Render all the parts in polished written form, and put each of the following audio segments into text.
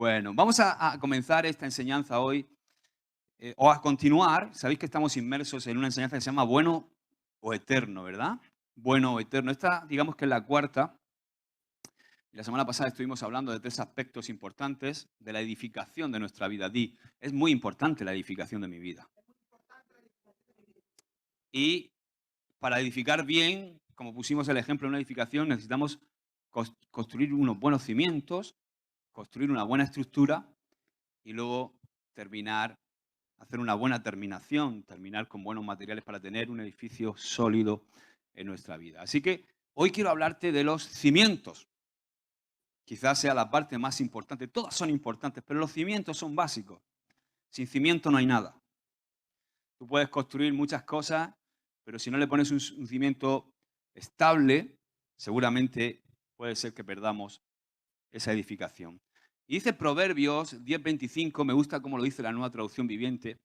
Bueno, vamos a comenzar esta enseñanza hoy, o a continuar. Sabéis que estamos inmersos en una enseñanza que se llama bueno o eterno, ¿verdad? Bueno o eterno. Esta, digamos que es la cuarta. La semana pasada estuvimos hablando de tres aspectos importantes de la edificación de nuestra vida. Es muy importante la edificación de mi vida. Y para edificar bien, como pusimos el ejemplo en una edificación, necesitamos construir unos buenos cimientos, construir una buena estructura y luego terminar, hacer una buena terminación, terminar con buenos materiales para tener un edificio sólido en nuestra vida. Así que hoy quiero hablarte de los cimientos. Quizás sea la parte más importante. Todas son importantes, pero los cimientos son básicos. Sin cimiento no hay nada. Tú puedes construir muchas cosas, pero si no le pones un cimiento estable, seguramente puede ser que perdamos esa edificación. Y dice Proverbios 10:25, me gusta cómo lo dice la Nueva Traducción Viviente,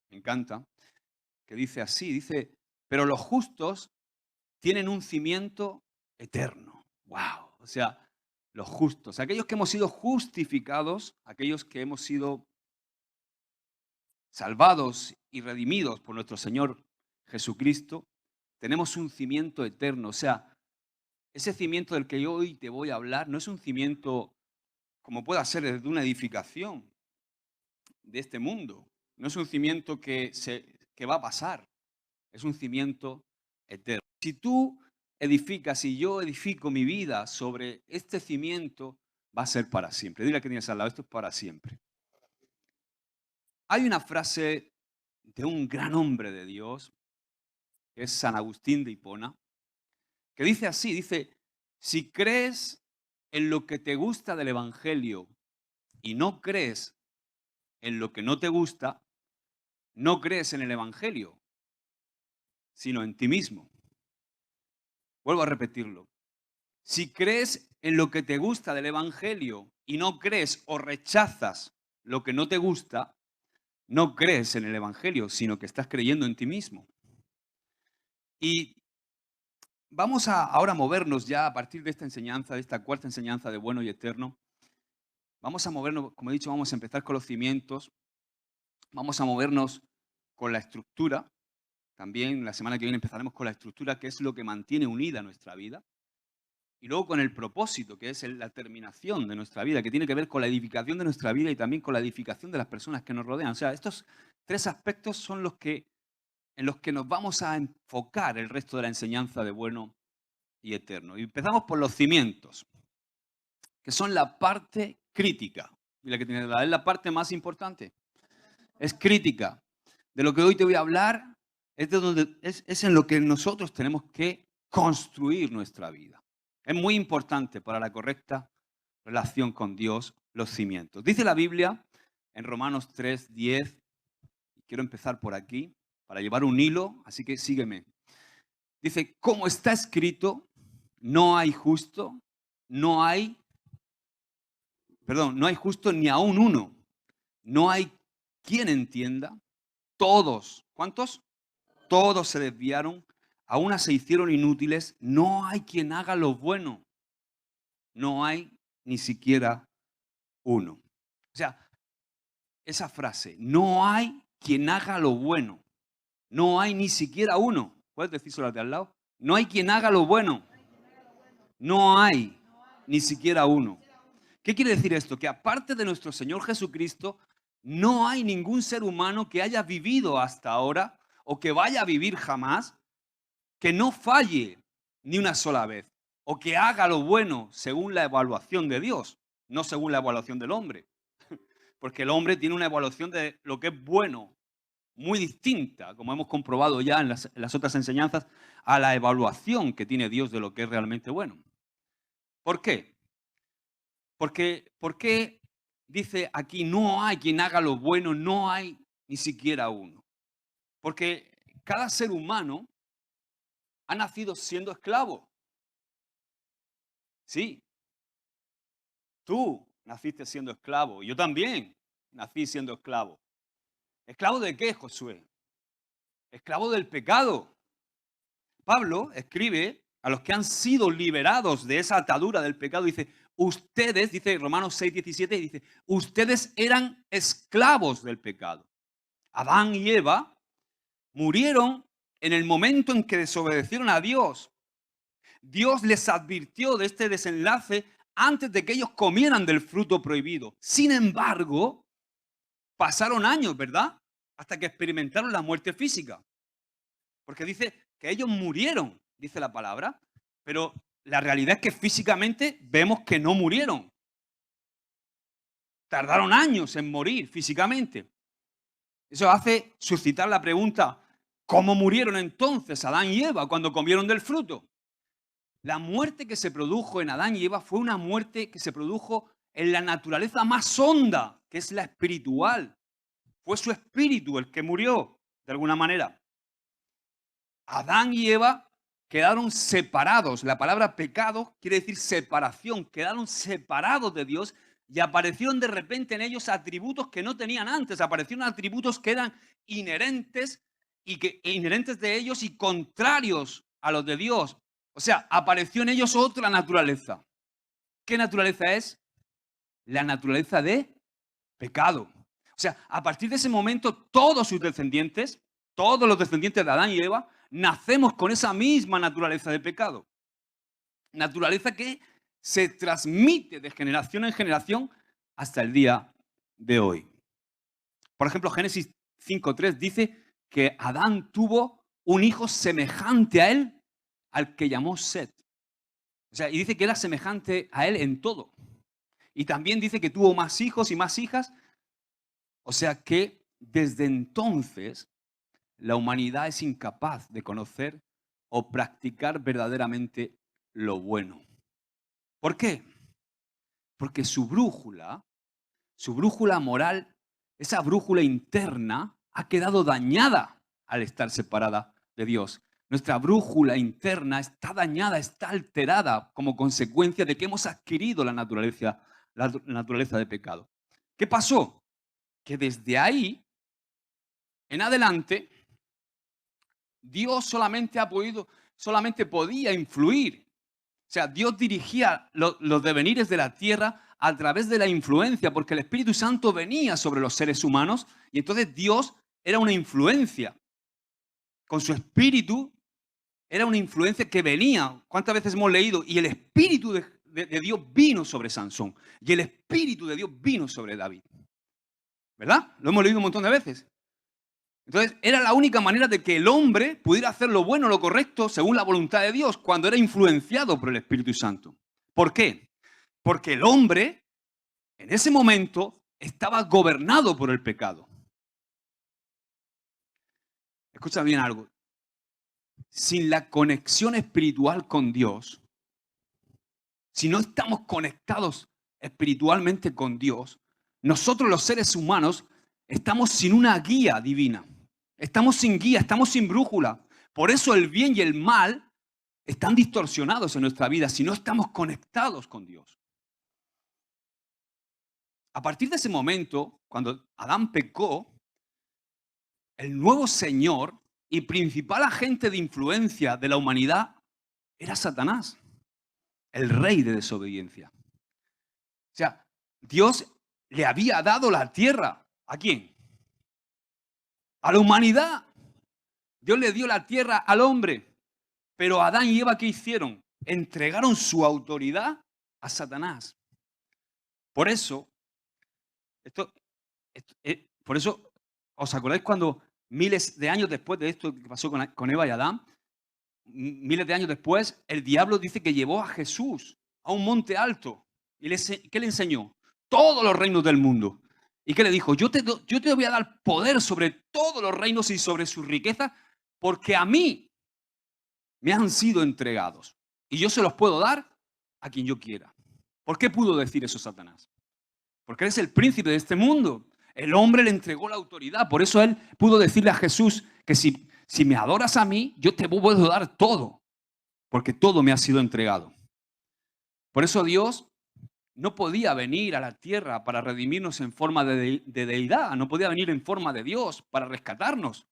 me encanta, que dice así, dice, pero los justos tienen un cimiento eterno. ¡Wow! O sea, los justos, aquellos que hemos sido justificados, aquellos que hemos sido salvados y redimidos por nuestro Señor Jesucristo, tenemos un cimiento eterno. O sea, ese cimiento del que yo hoy te voy a hablar no es un cimiento como pueda ser desde una edificación de este mundo. No es un cimiento que va a pasar. Es un cimiento eterno. Si tú edificas y yo edifico mi vida sobre este cimiento, va a ser para siempre. Dile a que tienes al lado, esto es para siempre. Hay una frase de un gran hombre de Dios, que es San Agustín de Hipona, que dice así, dice, si crees en lo que te gusta del Evangelio y no crees en lo que no te gusta, no crees en el Evangelio, sino en ti mismo. Vuelvo a repetirlo. Si crees en lo que te gusta del Evangelio y no crees o rechazas lo que no te gusta, no crees en el Evangelio, sino que estás creyendo en ti mismo. Y vamos a ahora movernos ya a partir de esta enseñanza, de esta cuarta enseñanza de bueno y eterno. Vamos a movernos, como he dicho, vamos a empezar con los cimientos, vamos a movernos con la estructura. También la semana que viene empezaremos con la estructura, que es lo que mantiene unida nuestra vida. Y luego con el propósito, que es la terminación de nuestra vida, que tiene que ver con la edificación de nuestra vida y también con la edificación de las personas que nos rodean. O sea, estos tres aspectos son en los que nos vamos a enfocar el resto de la enseñanza de bueno y eterno. Y empezamos por los cimientos, que son la parte crítica. Y la que tiene es la parte más importante. Es crítica. De lo que hoy te voy a hablar es en lo que nosotros tenemos que construir nuestra vida. Es muy importante para la correcta relación con Dios los cimientos. Dice la Biblia en Romanos 3:10, quiero empezar por aquí para llevar un hilo, así que sígueme. Dice, como está escrito, no hay justo, no hay justo ni aún uno. No hay quien entienda. Todos, ¿cuántos? Todos se desviaron, a una se hicieron inútiles. No hay quien haga lo bueno. No hay ni siquiera uno. O sea, esa frase, no hay quien haga lo bueno. No hay ni siquiera uno. ¿Puedes decírselo de al lado? No hay quien haga lo bueno. No hay ni siquiera uno. ¿Qué quiere decir esto? Que aparte de nuestro Señor Jesucristo, no hay ningún ser humano que haya vivido hasta ahora o que vaya a vivir jamás que no falle ni una sola vez o que haga lo bueno según la evaluación de Dios, no según la evaluación del hombre. Porque el hombre tiene una evaluación de lo que es bueno muy distinta, como hemos comprobado ya en las otras enseñanzas, a la evaluación que tiene Dios de lo que es realmente bueno. ¿Por qué? ¿Por qué dice aquí no hay quien haga lo bueno, no hay ni siquiera uno? Porque cada ser humano ha nacido siendo esclavo. Sí, tú naciste siendo esclavo, yo también nací siendo esclavo. ¿Esclavo de qué, Josué? Esclavo del pecado. Pablo escribe a los que han sido liberados de esa atadura del pecado, dice, ustedes, dice Romanos 6:17, dice, ustedes eran esclavos del pecado. Adán y Eva murieron en el momento en que desobedecieron a Dios. Dios les advirtió de este desenlace antes de que ellos comieran del fruto prohibido. Sin embargo, pasaron años, ¿verdad? Hasta que experimentaron la muerte física. Porque dice que ellos murieron, dice la palabra, pero la realidad es que físicamente vemos que no murieron. Tardaron años en morir físicamente. Eso hace suscitar la pregunta, ¿cómo murieron entonces Adán y Eva cuando comieron del fruto? La muerte que se produjo en Adán y Eva fue una muerte que se produjo en la naturaleza más honda, que es la espiritual. Fue su espíritu el que murió, de alguna manera. Adán y Eva quedaron separados. La palabra pecado quiere decir separación. Quedaron separados de Dios y aparecieron de repente en ellos atributos que no tenían antes. Aparecieron atributos que eran inherentes inherentes de ellos y contrarios a los de Dios. O sea, apareció en ellos otra naturaleza. ¿Qué naturaleza es? La naturaleza de pecado. O sea, a partir de ese momento, todos sus descendientes, todos los descendientes de Adán y Eva, nacemos con esa misma naturaleza de pecado. Naturaleza que se transmite de generación en generación hasta el día de hoy. Por ejemplo, Génesis 5:3 dice que Adán tuvo un hijo semejante a él, al que llamó Set. O sea, y dice que era semejante a él en todo. Y también dice que tuvo más hijos y más hijas. O sea que desde entonces la humanidad es incapaz de conocer o practicar verdaderamente lo bueno. ¿Por qué? Porque su brújula moral, esa brújula interna, ha quedado dañada al estar separada de Dios. Nuestra brújula interna está dañada, está alterada como consecuencia de que hemos adquirido la naturaleza de pecado. ¿Qué pasó? Que desde ahí en adelante Dios solamente podía influir. O sea, Dios dirigía los devenires de la tierra a través de la influencia, porque el Espíritu Santo venía sobre los seres humanos y entonces Dios era una influencia. Con su Espíritu era una influencia que venía. ¿Cuántas veces hemos leído? Y el Espíritu de Dios vino sobre Sansón. Y el Espíritu de Dios vino sobre David. ¿Verdad? Lo hemos leído un montón de veces. Entonces, era la única manera de que el hombre pudiera hacer lo bueno, lo correcto, según la voluntad de Dios, cuando era influenciado por el Espíritu Santo. ¿Por qué? Porque el hombre, en ese momento, estaba gobernado por el pecado. Escucha bien algo. Sin la conexión espiritual con Dios, si no estamos conectados espiritualmente con Dios, nosotros los seres humanos estamos sin una guía divina. Estamos sin guía, estamos sin brújula. Por eso el bien y el mal están distorsionados en nuestra vida si no estamos conectados con Dios. A partir de ese momento, cuando Adán pecó, el nuevo Señor y principal agente de influencia de la humanidad era Satanás, el rey de desobediencia. O sea, Dios le había dado la tierra. ¿A quién? A la humanidad. Dios le dio la tierra al hombre. Pero Adán y Eva, ¿qué hicieron? Entregaron su autoridad a Satanás. Por eso, por eso, ¿os acordáis cuando miles de años después de esto que pasó con Eva y Adán? Miles de años después, el diablo dice que llevó a Jesús a un monte alto. ¿Y qué le enseñó? Todos los reinos del mundo. ¿Y qué le dijo? Yo te voy a dar poder sobre todos los reinos y sobre sus riquezas, porque a mí me han sido entregados. Y yo se los puedo dar a quien yo quiera. ¿Por qué pudo decir eso Satanás? Porque él es el príncipe de este mundo. El hombre le entregó la autoridad. Por eso él pudo decirle a Jesús que si me adoras a mí, yo te puedo dar todo. Porque todo me ha sido entregado. Por eso Dios no podía venir a la tierra para redimirnos en forma de deidad. No podía venir en forma de Dios para rescatarnos.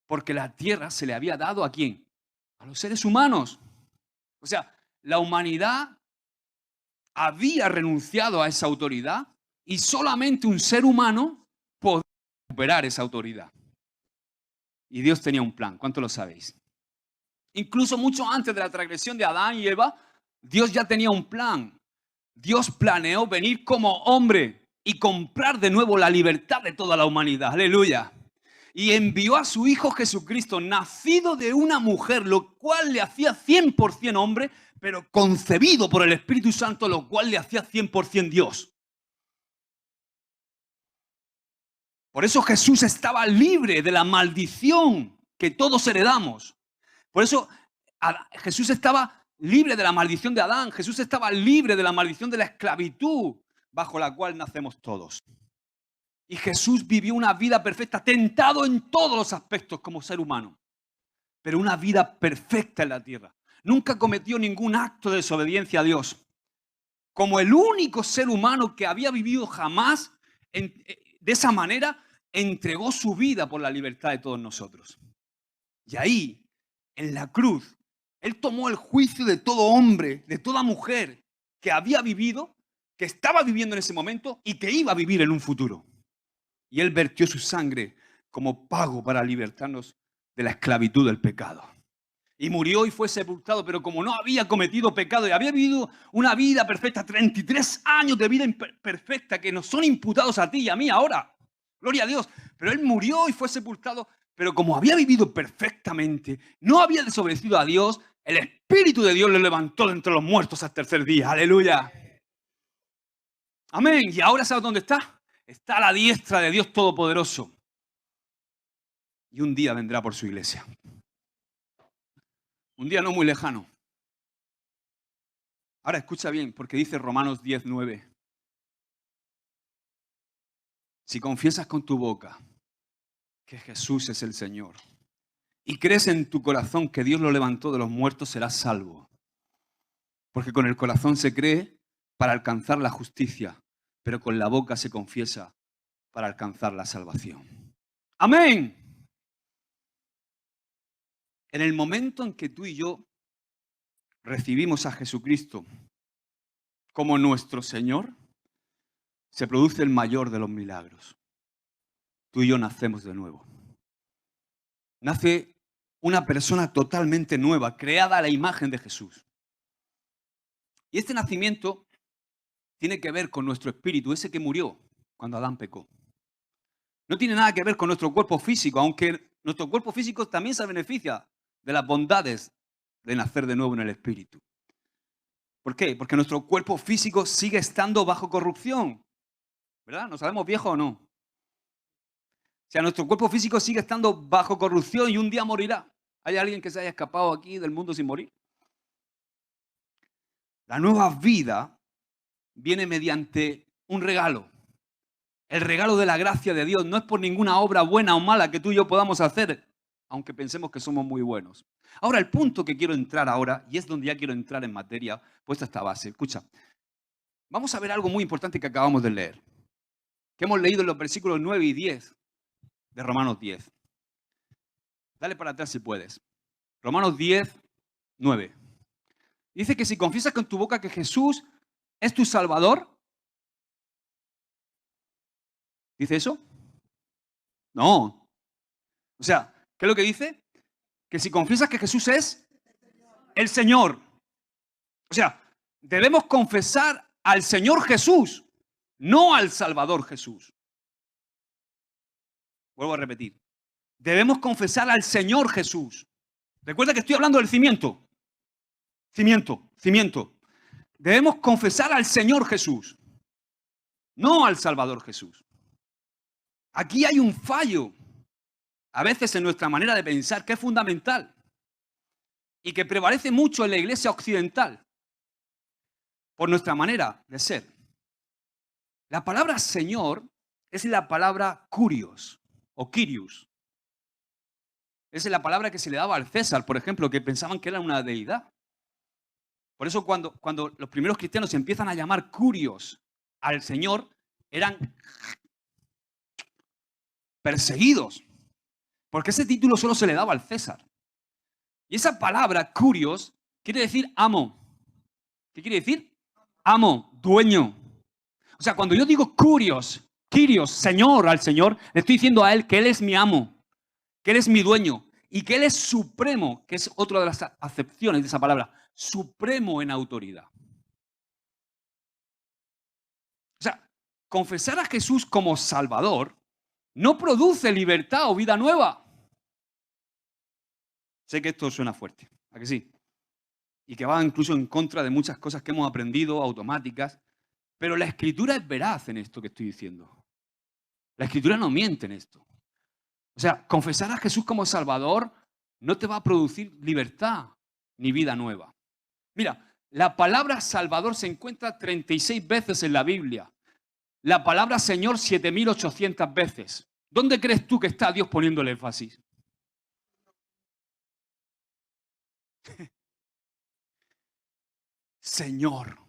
Porque la tierra se le había dado ¿a quién? A los seres humanos. O sea, la humanidad había renunciado a esa autoridad y solamente un ser humano podía recuperar esa autoridad. Y Dios tenía un plan, ¿cuánto lo sabéis? Incluso mucho antes de la transgresión de Adán y Eva, Dios ya tenía un plan. Dios planeó venir como hombre y comprar de nuevo la libertad de toda la humanidad. Aleluya. Y envió a su Hijo Jesucristo, nacido de una mujer, lo cual le hacía 100% hombre, pero concebido por el Espíritu Santo, lo cual le hacía 100% Dios. Por eso Jesús estaba libre de la maldición que todos heredamos. Por eso Jesús estaba libre de la maldición de Adán. Jesús estaba libre de la maldición de la esclavitud bajo la cual nacemos todos. Y Jesús vivió una vida perfecta, tentado en todos los aspectos como ser humano, pero una vida perfecta en la tierra. Nunca cometió ningún acto de desobediencia a Dios. Como el único ser humano que había vivido jamás de esa manera, entregó su vida por la libertad de todos nosotros. Y ahí, en la cruz, Él tomó el juicio de todo hombre, de toda mujer que había vivido, que estaba viviendo en ese momento y que iba a vivir en un futuro. Y Él vertió su sangre como pago para libertarnos de la esclavitud del pecado. Y murió y fue sepultado, pero como no había cometido pecado y había vivido una vida perfecta, 33 años de vida perfecta que nos son imputados a ti y a mí ahora. Gloria a Dios. Pero Él murió y fue sepultado, pero como había vivido perfectamente, no había desobedecido a Dios, el Espíritu de Dios le levantó de entre los muertos al tercer día. Aleluya. Amén. Y ahora ¿sabes dónde está? Está a la diestra de Dios Todopoderoso. Y un día vendrá por su iglesia. Un día no muy lejano. Ahora escucha bien, porque dice Romanos 10:9. Si confiesas con tu boca que Jesús es el Señor y crees en tu corazón que Dios lo levantó de los muertos, serás salvo. Porque con el corazón se cree para alcanzar la justicia, pero con la boca se confiesa para alcanzar la salvación. ¡Amén! En el momento en que tú y yo recibimos a Jesucristo como nuestro Señor, se produce el mayor de los milagros. Tú y yo nacemos de nuevo. Nace una persona totalmente nueva, creada a la imagen de Jesús. Y este nacimiento tiene que ver con nuestro espíritu, ese que murió cuando Adán pecó. No tiene nada que ver con nuestro cuerpo físico, aunque nuestro cuerpo físico también se beneficia de las bondades de nacer de nuevo en el espíritu. ¿Por qué? Porque nuestro cuerpo físico sigue estando bajo corrupción. ¿Verdad? ¿Nos sabemos viejos o no? O sea, nuestro cuerpo físico sigue estando bajo corrupción y un día morirá. ¿Hay alguien que se haya escapado aquí del mundo sin morir? La nueva vida viene mediante un regalo. El regalo de la gracia de Dios no es por ninguna obra buena o mala que tú y yo podamos hacer, aunque pensemos que somos muy buenos. Ahora, el punto que quiero entrar ahora, y es donde ya quiero entrar en materia, puesta esta base. Escucha, vamos a ver algo muy importante que acabamos de leer, que hemos leído en los versículos 9 y 10 de Romanos 10. Dale para atrás si puedes. Romanos 10, 9. Dice que si confiesas con tu boca que Jesús es tu Salvador, ¿dice eso? No. O sea, ¿qué es lo que dice? Que si confiesas que Jesús es el Señor. O sea, debemos confesar al Señor Jesús, no al Salvador Jesús. Vuelvo a repetir. Debemos confesar al Señor Jesús. Recuerda que estoy hablando del cimiento. Cimiento. Debemos confesar al Señor Jesús, no al Salvador Jesús. Aquí hay un fallo, a veces en nuestra manera de pensar, que es fundamental y que prevalece mucho en la iglesia occidental por nuestra manera de ser. La palabra Señor es la palabra Kyrios o Kyrios. Es la palabra que se le daba al César, por ejemplo, que pensaban que era una deidad. Por eso cuando los primeros cristianos empiezan a llamar Kyrios al Señor, eran perseguidos, porque ese título solo se le daba al César. Y esa palabra Kyrios quiere decir amo. ¿Qué quiere decir? amo, dueño. O sea, cuando yo digo Kyrios, Señor al Señor, le estoy diciendo a Él que Él es mi amo, que Él es mi dueño y que Él es supremo, que es otra de las acepciones de esa palabra, supremo en autoridad. O sea, confesar a Jesús como Salvador no produce libertad o vida nueva. Sé que esto suena fuerte, ¿a que sí? Y que va incluso en contra de muchas cosas que hemos aprendido automáticas, pero la Escritura es veraz en esto que estoy diciendo. La Escritura no miente en esto. O sea, confesar a Jesús como Salvador no te va a producir libertad ni vida nueva. Mira, la palabra Salvador se encuentra 36 veces en la Biblia. La palabra Señor 7.800 veces. ¿Dónde crees tú que está Dios poniéndole énfasis? Señor.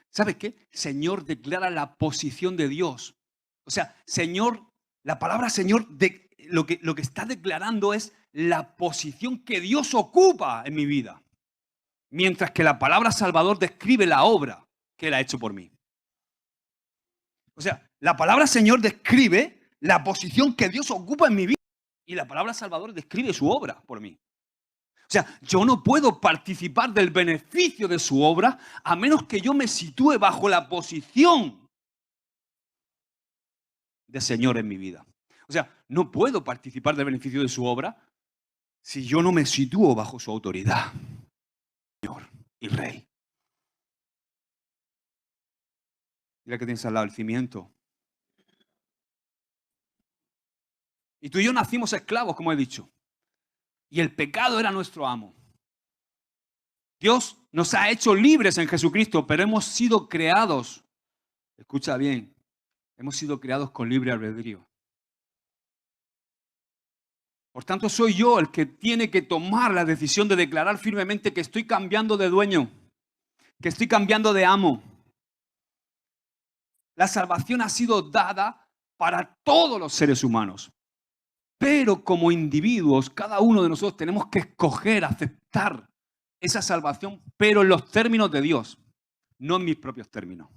¿Sabes qué? Señor declara la posición de Dios. O sea, Señor, la palabra Señor lo que está declarando es la posición que Dios ocupa en mi vida. Mientras que la palabra Salvador describe la obra que Él ha hecho por mí. O sea, la palabra Señor describe la posición que Dios ocupa en mi vida. Y la palabra Salvador describe su obra por mí. O sea, yo no puedo participar del beneficio de su obra a menos que yo me sitúe bajo la posición de Señor en mi vida. O sea, no puedo participar del beneficio de su obra si yo no me sitúo bajo su autoridad. Señor y Rey. Mira que tienes al lado el cimiento. Y tú y yo nacimos esclavos, como he dicho. Y el pecado era nuestro amo. Dios nos ha hecho libres en Jesucristo, pero hemos sido creados, escucha bien, hemos sido creados con libre albedrío. Por tanto, soy yo el que tiene que tomar la decisión de declarar firmemente que estoy cambiando de dueño, que estoy cambiando de amo. La salvación ha sido dada para todos los seres humanos. Pero como individuos, cada uno de nosotros tenemos que escoger, aceptar esa salvación, pero en los términos de Dios, no en mis propios términos.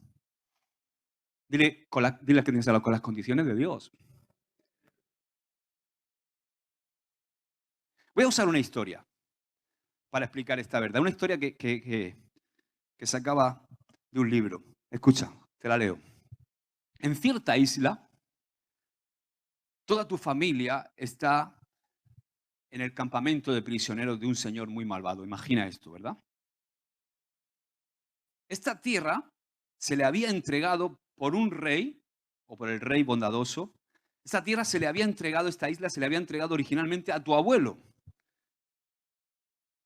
Dile que tienes con las condiciones de Dios. Voy a usar una historia para explicar esta verdad. Una historia que sacaba de un libro. Escucha, te la leo. En cierta isla, toda tu familia está en el campamento de prisioneros de un señor muy malvado. Imagina esto, ¿verdad? Esta tierra se le había entregado por un rey, o por el rey bondadoso. Esta tierra se le había entregado, esta isla se le había entregado originalmente a tu abuelo.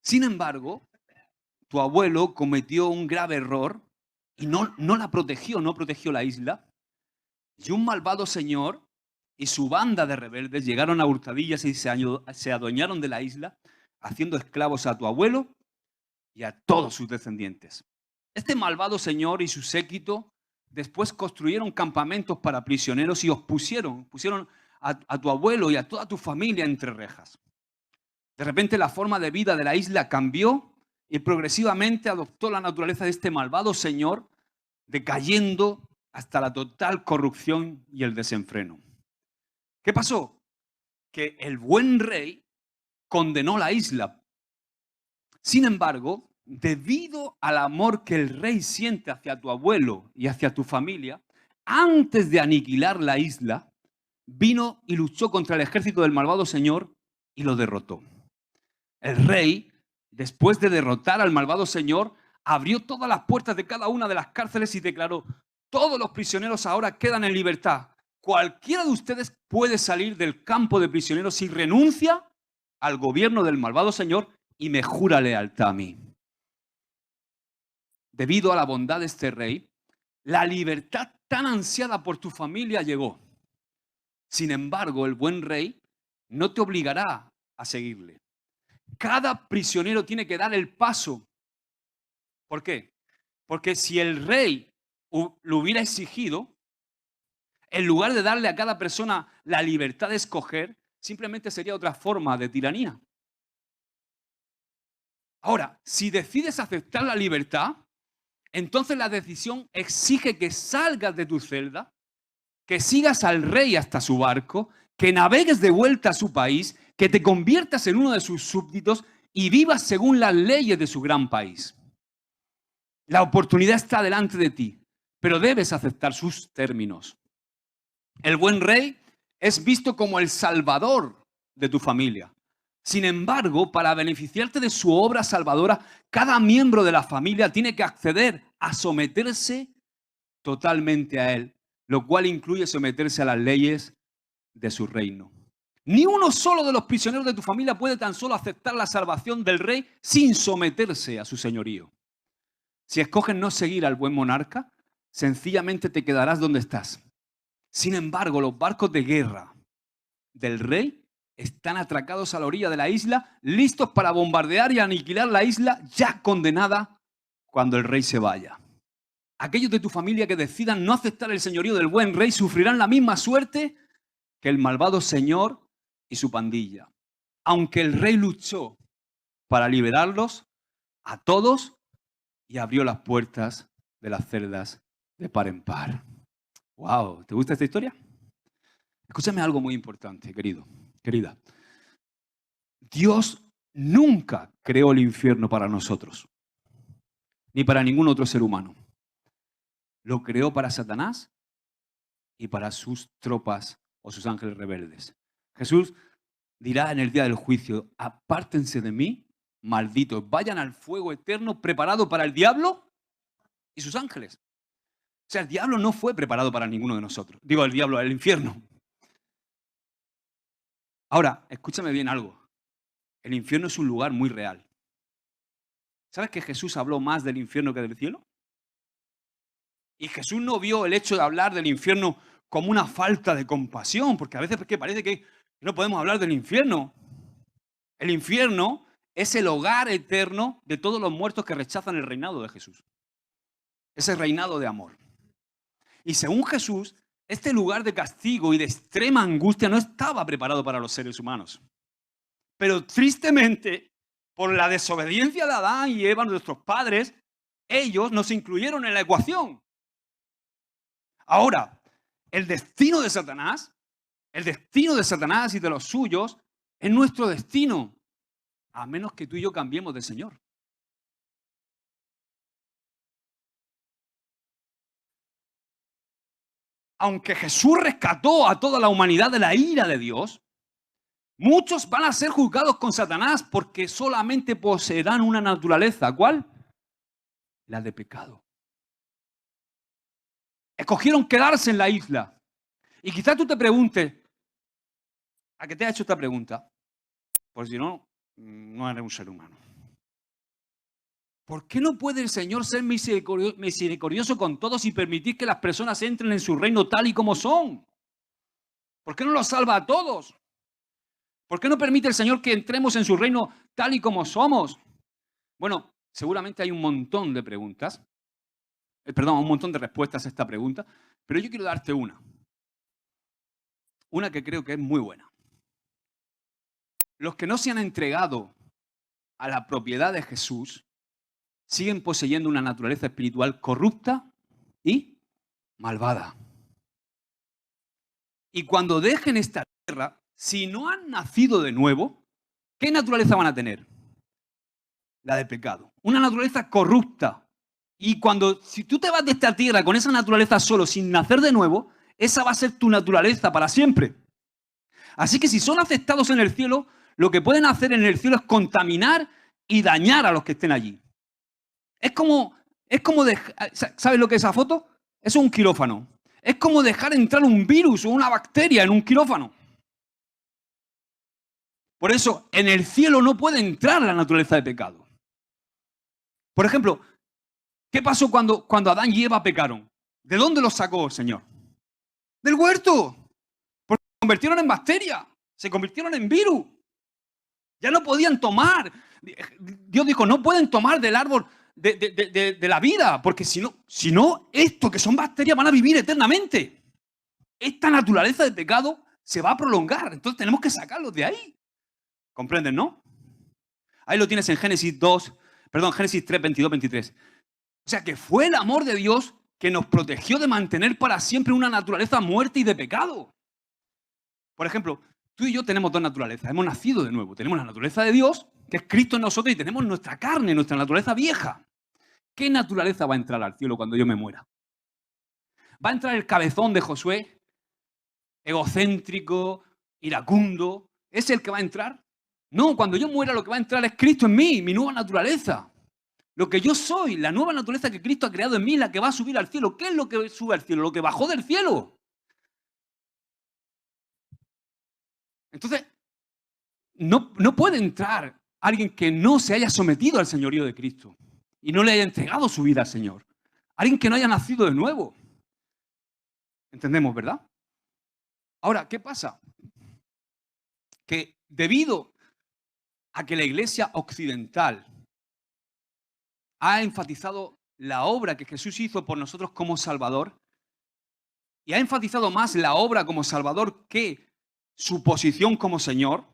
Sin embargo, tu abuelo cometió un grave error y no la protegió, no protegió la isla. Y un malvado señor y su banda de rebeldes llegaron a hurtadillas y se adueñaron de la isla, haciendo esclavos a tu abuelo y a todos sus descendientes. Este malvado señor y su séquito después construyeron campamentos para prisioneros y os pusieron a tu abuelo y a toda tu familia entre rejas. De repente la forma de vida de la isla cambió y progresivamente adoptó la naturaleza de este malvado señor, decayendo hasta la total corrupción y el desenfreno. ¿Qué pasó? Que el buen rey condenó la isla. Sin embargo, debido al amor que el rey siente hacia tu abuelo y hacia tu familia, antes de aniquilar la isla, vino y luchó contra el ejército del malvado señor y lo derrotó. El rey, después de derrotar al malvado señor, abrió todas las puertas de cada una de las cárceles y declaró: todos los prisioneros ahora quedan en libertad. Cualquiera de ustedes puede salir del campo de prisioneros si renuncia al gobierno del malvado señor y me jura lealtad a mí. Debido a la bondad de este rey, la libertad tan ansiada por tu familia llegó. Sin embargo, el buen rey no te obligará a seguirle. Cada prisionero tiene que dar el paso. ¿Por qué? Porque si el rey lo hubiera exigido, en lugar de darle a cada persona la libertad de escoger, simplemente sería otra forma de tiranía. Ahora, si decides aceptar la libertad, entonces la decisión exige que salgas de tu celda, que sigas al rey hasta su barco, que navegues de vuelta a su país, que te conviertas en uno de sus súbditos y vivas según las leyes de su gran país. La oportunidad está delante de ti, pero debes aceptar sus términos. El buen rey es visto como el salvador de tu familia. Sin embargo, para beneficiarte de su obra salvadora, cada miembro de la familia tiene que acceder a someterse totalmente a él, lo cual incluye someterse a las leyes de su reino. Ni uno solo de los prisioneros de tu familia puede tan solo aceptar la salvación del rey sin someterse a su señorío. Si escoges no seguir al buen monarca, sencillamente te quedarás donde estás. Sin embargo, los barcos de guerra del rey están atracados a la orilla de la isla, listos para bombardear y aniquilar la isla ya condenada cuando el rey se vaya. Aquellos de tu familia que decidan no aceptar el señorío del buen rey sufrirán la misma suerte que el malvado señor y su pandilla. Aunque el rey luchó para liberarlos a todos y abrió las puertas de las celdas de par en par. ¡Wow! ¿Te gusta esta historia? Escúchame algo muy importante, querida. Dios nunca creó el infierno para nosotros, ni para ningún otro ser humano. Lo creó para Satanás y para sus tropas o sus ángeles rebeldes. Jesús dirá en el día del juicio: apártense de mí, malditos, vayan al fuego eterno preparado para el diablo y sus ángeles. O sea, el diablo no fue preparado para ninguno de nosotros. Digo, el diablo, el infierno. Ahora, escúchame bien algo. El infierno es un lugar muy real. ¿Sabes que Jesús habló más del infierno que del cielo? Y Jesús no vio el hecho de hablar del infierno como una falta de compasión, porque a veces parece que no podemos hablar del infierno. El infierno es el hogar eterno de todos los muertos que rechazan el reinado de Jesús. Ese reinado de amor. Y según Jesús, este lugar de castigo y de extrema angustia no estaba preparado para los seres humanos. Pero tristemente, por la desobediencia de Adán y Eva, nuestros padres, ellos nos incluyeron en la ecuación. Ahora, el destino de Satanás y de los suyos es nuestro destino, a menos que tú y yo cambiemos de Señor. Aunque Jesús rescató a toda la humanidad de la ira de Dios, muchos van a ser juzgados con Satanás porque solamente poseerán una naturaleza. ¿Cuál? La de pecado. Escogieron quedarse en la isla. Y quizás tú te preguntes, ¿a qué te ha hecho esta pregunta? Pues si no, no eres un ser humano. ¿Por qué no puede el Señor ser misericordioso con todos y permitir que las personas entren en su reino tal y como son? ¿Por qué no los salva a todos? ¿Por qué no permite el Señor que entremos en su reino tal y como somos? Bueno, seguramente hay un montón de preguntas. Un montón de respuestas a esta pregunta. Pero yo quiero darte una. Una que creo que es muy buena. Los que no se han entregado a la propiedad de Jesús siguen poseyendo una naturaleza espiritual corrupta y malvada. Y cuando dejen esta tierra, si no han nacido de nuevo, ¿qué naturaleza van a tener? La de pecado. Una naturaleza corrupta. Y si tú te vas de esta tierra con esa naturaleza solo, sin nacer de nuevo, esa va a ser tu naturaleza para siempre. Así que si son aceptados en el cielo, lo que pueden hacer en el cielo es contaminar y dañar a los que estén allí. Es como ¿sabes lo que es esa foto? Es un quirófano. Es como dejar entrar un virus o una bacteria en un quirófano. Por eso, en el cielo no puede entrar la naturaleza de pecado. Por ejemplo, ¿qué pasó cuando Adán y Eva pecaron? ¿De dónde los sacó el Señor? Del huerto. Porque se convirtieron en bacterias, se convirtieron en virus. Ya no podían tomar. Dios dijo, no pueden tomar del árbol de la vida, porque si no, esto que son bacterias van a vivir eternamente. Esta naturaleza de pecado se va a prolongar, entonces tenemos que sacarlos de ahí. ¿Comprenden, no? Ahí lo tienes en Génesis 3, 22, 23. O sea, que fue el amor de Dios que nos protegió de mantener para siempre una naturaleza muerta y de pecado. Por ejemplo, tú y yo tenemos dos naturalezas. Hemos nacido de nuevo. Tenemos la naturaleza de Dios, que es Cristo en nosotros, y tenemos nuestra carne, nuestra naturaleza vieja. ¿Qué naturaleza va a entrar al cielo cuando yo me muera? ¿Va a entrar el cabezón de Josué? Egocéntrico, iracundo. ¿Es el que va a entrar? No, cuando yo muera lo que va a entrar es Cristo en mí, mi nueva naturaleza. Lo que yo soy, la nueva naturaleza que Cristo ha creado en mí, la que va a subir al cielo. ¿Qué es lo que sube al cielo? Lo que bajó del cielo. Entonces, no puede entrar alguien que no se haya sometido al señorío de Cristo y no le haya entregado su vida al Señor. Alguien que no haya nacido de nuevo. ¿Entendemos, verdad? Ahora, ¿qué pasa? Que debido a que la Iglesia occidental ha enfatizado la obra que Jesús hizo por nosotros como Salvador y ha enfatizado más la obra como Salvador que su posición como Señor,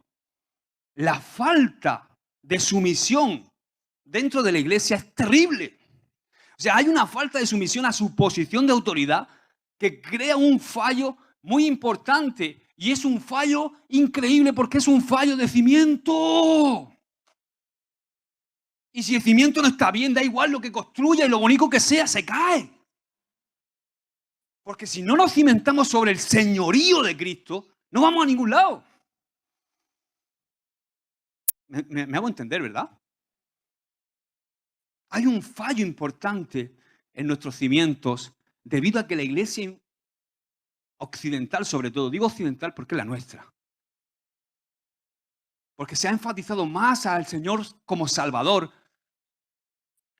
la falta de sumisión dentro de la Iglesia es terrible. O sea, hay una falta de sumisión a su posición de autoridad que crea un fallo muy importante. Y es un fallo increíble porque es un fallo de cimiento. Y si el cimiento no está bien, da igual lo que construya y lo bonito que sea, se cae. Porque si no nos cimentamos sobre el señorío de Cristo, no vamos a ningún lado. Me hago entender, ¿verdad? Hay un fallo importante en nuestros cimientos debido a que la Iglesia occidental, sobre todo, digo occidental porque es la nuestra, porque se ha enfatizado más al Señor como Salvador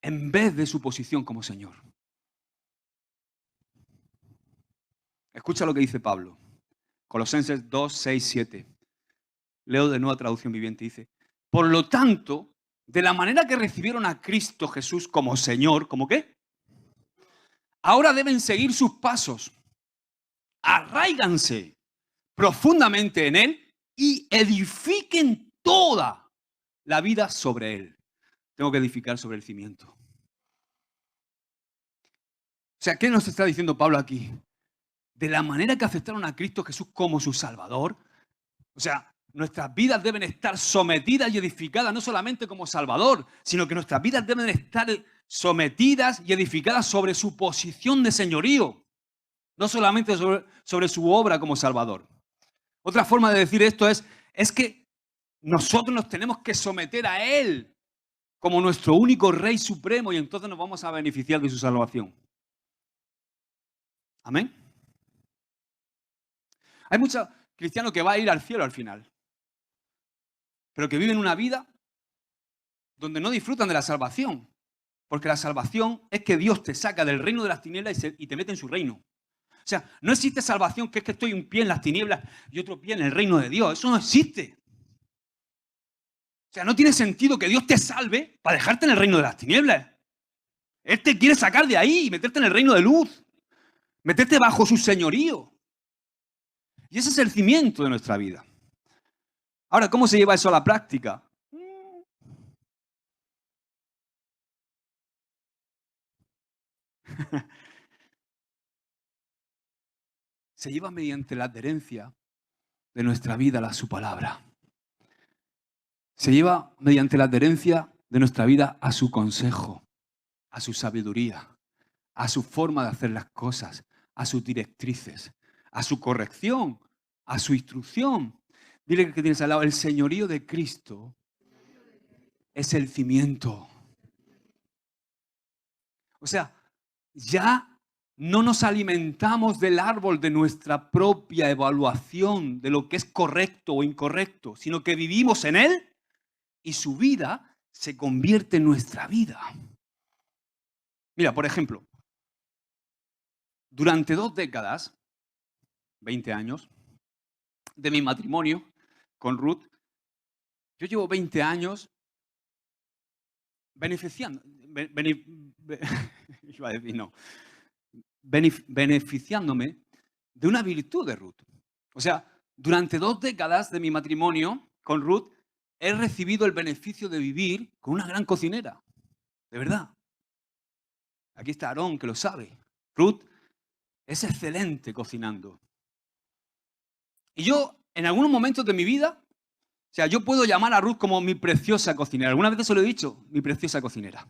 en vez de su posición como Señor. Escucha lo que dice Pablo. Colosenses 2, 6, 7. Leo de Nueva Traducción Viviente. Dice, por lo tanto, de la manera que recibieron a Cristo Jesús como Señor, ¿cómo qué? Ahora deben seguir sus pasos. Arráiganse profundamente en Él y edifiquen toda la vida sobre Él. Tengo que edificar sobre el cimiento. O sea, ¿qué nos está diciendo Pablo aquí? De la manera que aceptaron a Cristo Jesús como su Salvador, o sea, nuestras vidas deben estar sometidas y edificadas no solamente como Salvador, sino que nuestras vidas deben estar sometidas y edificadas sobre su posición de señorío, no solamente sobre su obra como Salvador. Otra forma de decir esto es que nosotros nos tenemos que someter a Él como nuestro único Rey Supremo y entonces nos vamos a beneficiar de su salvación. Amén. Hay muchos cristianos que van a ir al cielo al final, pero que viven una vida donde no disfrutan de la salvación, porque la salvación es que Dios te saca del reino de las tinieblas y te mete en su reino. O sea, no existe salvación que es que estoy un pie en las tinieblas y otro pie en el reino de Dios. Eso no existe. O sea, no tiene sentido que Dios te salve para dejarte en el reino de las tinieblas. Él te quiere sacar de ahí y meterte en el reino de luz, meterte bajo su señorío. Y ese es el cimiento de nuestra vida. Ahora, ¿cómo se lleva eso a la práctica? Se lleva mediante la adherencia de nuestra vida a su palabra. Se lleva mediante la adherencia de nuestra vida a su consejo, a su sabiduría, a su forma de hacer las cosas, a sus directrices, a su corrección, a su instrucción. Dile que tienes al lado, el señorío de Cristo es el cimiento. O sea, ya no nos alimentamos del árbol de nuestra propia evaluación de lo que es correcto o incorrecto, sino que vivimos en él y su vida se convierte en nuestra vida. Mira, por ejemplo, durante 2 décadas, 20 años, de mi matrimonio con Ruth, yo llevo 20 años beneficiándome de una virtud de Ruth. O sea, durante 2 décadas de mi matrimonio con Ruth, he recibido el beneficio de vivir con una gran cocinera. De verdad. Aquí está Aarón, que lo sabe. Ruth es excelente cocinando. Y yo, en algunos momentos de mi vida, o sea, yo puedo llamar a Ruth como mi preciosa cocinera. Algunas veces se lo he dicho, mi preciosa cocinera.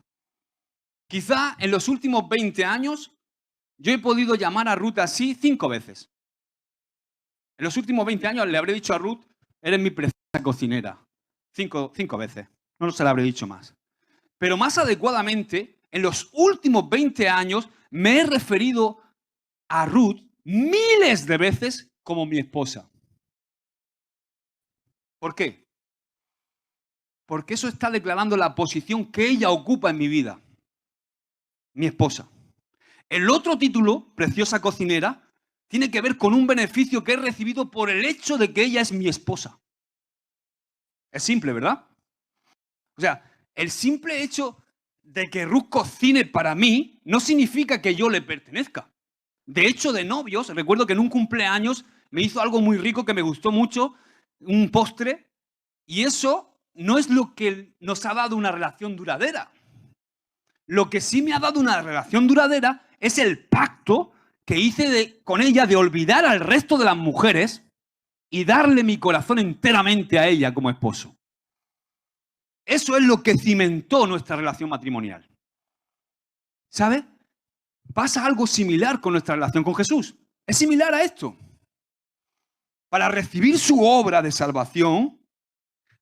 Quizá en los últimos 20 años yo he podido llamar a Ruth así 5 veces. En los últimos 20 años le habré dicho a Ruth, eres mi preciosa cocinera. Cinco veces. No se lo habré dicho más. Pero más adecuadamente, en los últimos 20 años me he referido a Ruth miles de veces como mi esposa. ¿Por qué? Porque eso está declarando la posición que ella ocupa en mi vida. Mi esposa. El otro título, preciosa cocinera, tiene que ver con un beneficio que he recibido por el hecho de que ella es mi esposa. Es simple, ¿verdad? O sea, el simple hecho de que Ruth cocine para mí no significa que yo le pertenezca. De hecho, de novios, recuerdo que en un cumpleaños me hizo algo muy rico que me gustó mucho, un postre, y eso no es lo que nos ha dado una relación duradera. Lo que sí me ha dado una relación duradera es el pacto que hice con ella de olvidar al resto de las mujeres y darle mi corazón enteramente a ella como esposo. Eso es lo que cimentó nuestra relación matrimonial. ¿Sabes? Pasa algo similar con nuestra relación con Jesús. Es similar a esto. Para recibir su obra de salvación,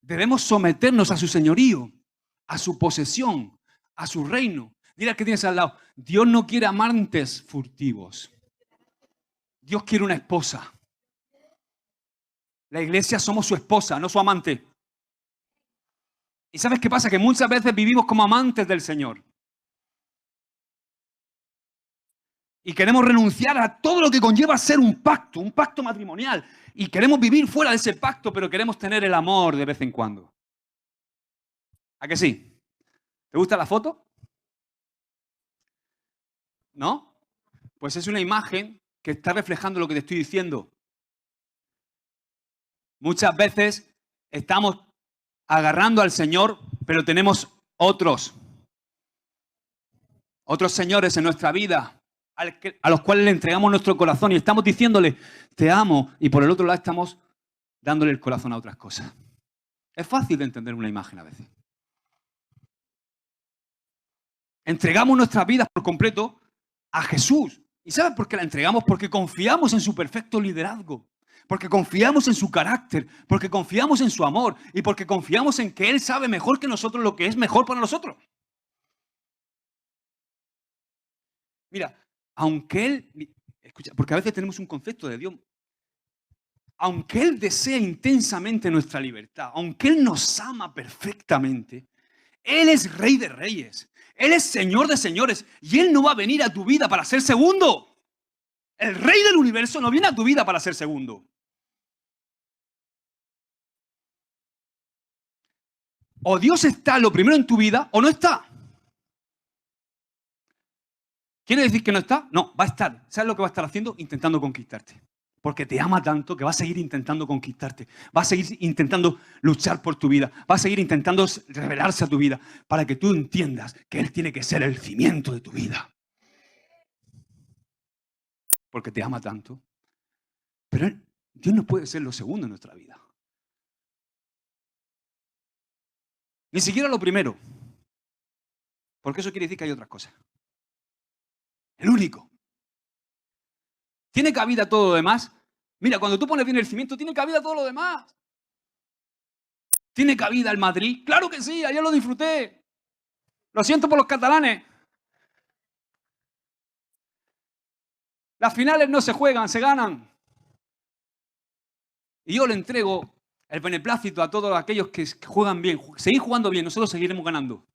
debemos someternos a su señorío, a su posesión, a su reino. Dile al que tienes al lado, Dios no quiere amantes furtivos. Dios quiere una esposa. La iglesia somos su esposa, no su amante. ¿Y sabes qué pasa? Que muchas veces vivimos como amantes del Señor. Y queremos renunciar a todo lo que conlleva ser un pacto matrimonial. Y queremos vivir fuera de ese pacto, pero queremos tener el amor de vez en cuando. ¿A que sí? ¿Te gusta la foto? ¿No? Pues es una imagen que está reflejando lo que te estoy diciendo. Muchas veces estamos agarrando al Señor, pero tenemos otros señores en nuestra vida a los cuales le entregamos nuestro corazón y estamos diciéndole, te amo, y por el otro lado estamos dándole el corazón a otras cosas. Es fácil de entender una imagen a veces. Entregamos nuestras vidas por completo a Jesús. ¿Y sabes por qué la entregamos? Porque confiamos en su perfecto liderazgo, porque confiamos en su carácter, porque confiamos en su amor y porque confiamos en que Él sabe mejor que nosotros lo que es mejor para nosotros. Mira, aunque Él, escucha, porque a veces tenemos un concepto de Dios, aunque Él desea intensamente nuestra libertad, aunque Él nos ama perfectamente, Él es Rey de Reyes, Él es Señor de Señores y Él no va a venir a tu vida para ser segundo. El Rey del universo no viene a tu vida para ser segundo. O Dios está lo primero en tu vida o no está. ¿Quiere decir que no está? No, va a estar. ¿Sabes lo que va a estar haciendo? Intentando conquistarte. Porque te ama tanto que va a seguir intentando conquistarte. Va a seguir intentando luchar por tu vida. Va a seguir intentando revelarse a tu vida para que tú entiendas que Él tiene que ser el cimiento de tu vida. Porque te ama tanto. Pero Dios no puede ser lo segundo en nuestra vida. Ni siquiera lo primero. Porque eso quiere decir que hay otras cosas. El único. ¿Tiene cabida todo lo demás? Mira, cuando tú pones bien el cimiento, ¿tiene cabida todo lo demás? ¿Tiene cabida el Madrid? Claro que sí, ayer lo disfruté. Lo siento por los catalanes. Las finales no se juegan, se ganan. Y yo le entrego el beneplácito a todos aquellos que juegan bien. Seguid jugando bien, nosotros seguiremos ganando.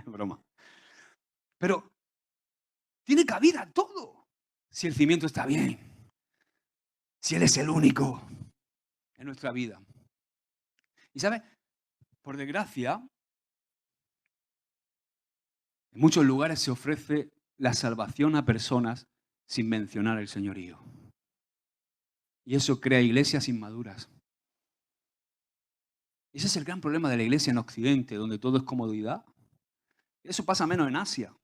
Broma. Pero tiene cabida todo. Si el cimiento está bien. Si Él es el único en nuestra vida. Y ¿sabes? Por desgracia, en muchos lugares se ofrece la salvación a personas sin mencionar el señorío. Y eso crea iglesias inmaduras. Ese es el gran problema de la iglesia en Occidente, donde todo es comodidad. Eso pasa menos en Asia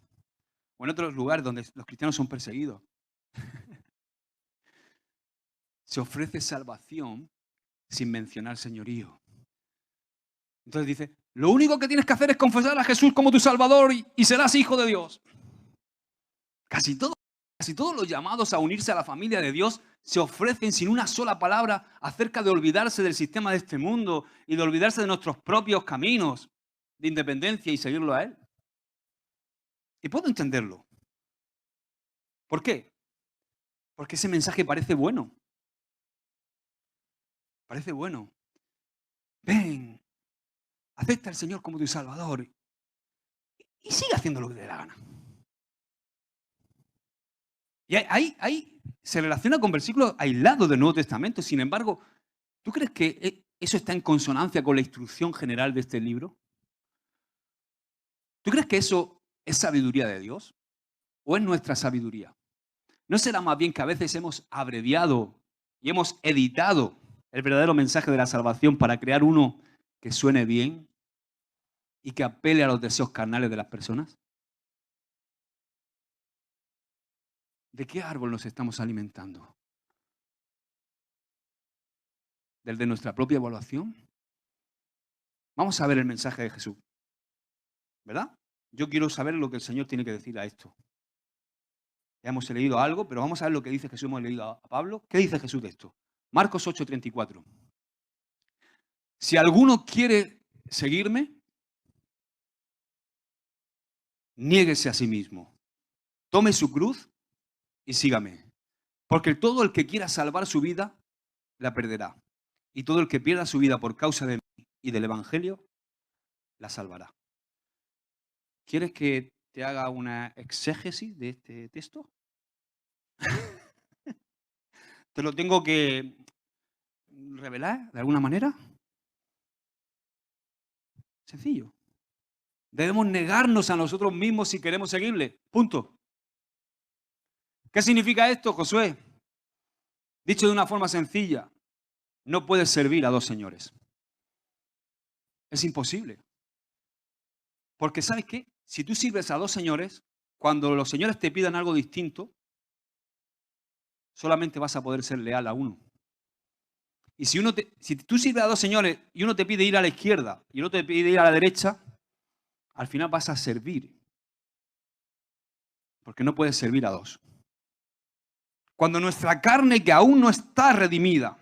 o en otros lugares donde los cristianos son perseguidos. Se ofrece salvación sin mencionar señorío. Entonces dice, lo único que tienes que hacer es confesar a Jesús como tu Salvador y serás hijo de Dios. Casi todos los llamados a unirse a la familia de Dios se ofrecen sin una sola palabra acerca de olvidarse del sistema de este mundo y de olvidarse de nuestros propios caminos de independencia y seguirlo a Él. Y puedo entenderlo. ¿Por qué? Porque ese mensaje parece bueno. Parece bueno. Ven, acepta al Señor como tu Salvador y sigue haciendo lo que te dé la gana. Y ahí se relaciona con versículos aislados del Nuevo Testamento. Sin embargo, ¿tú crees que eso está en consonancia con la instrucción general de este libro? ¿Tú crees que eso es sabiduría de Dios? ¿O es nuestra sabiduría? ¿No será más bien que a veces hemos abreviado y hemos editado el verdadero mensaje de la salvación para crear uno que suene bien y que apele a los deseos carnales de las personas? ¿De qué árbol nos estamos alimentando? ¿Del de nuestra propia evaluación? Vamos a ver el mensaje de Jesús, ¿verdad? Yo quiero saber lo que el Señor tiene que decir a esto. Ya hemos leído algo, pero vamos a ver lo que dice Jesús. Hemos leído a Pablo. ¿Qué dice Jesús de esto? Marcos 8:34. Si alguno quiere seguirme, niéguese a sí mismo. Tome su cruz y sígame. Porque todo el que quiera salvar su vida, la perderá. Y todo el que pierda su vida por causa de mí y del Evangelio, la salvará. ¿Quieres que te haga una exégesis de este texto? ¿Te lo tengo que revelar de alguna manera? Sencillo. Debemos negarnos a nosotros mismos si queremos seguirle. Punto. ¿Qué significa esto, Josué? Dicho de una forma sencilla, no puedes servir a dos señores. Es imposible. Porque ¿sabes qué? Si tú sirves a dos señores, cuando los señores te pidan algo distinto, solamente vas a poder ser leal a uno. Y si tú sirves a dos señores y uno te pide ir a la izquierda y el otro te pide ir a la derecha, al final vas a servir. Porque no puedes servir a dos. Cuando nuestra carne, que aún no está redimida,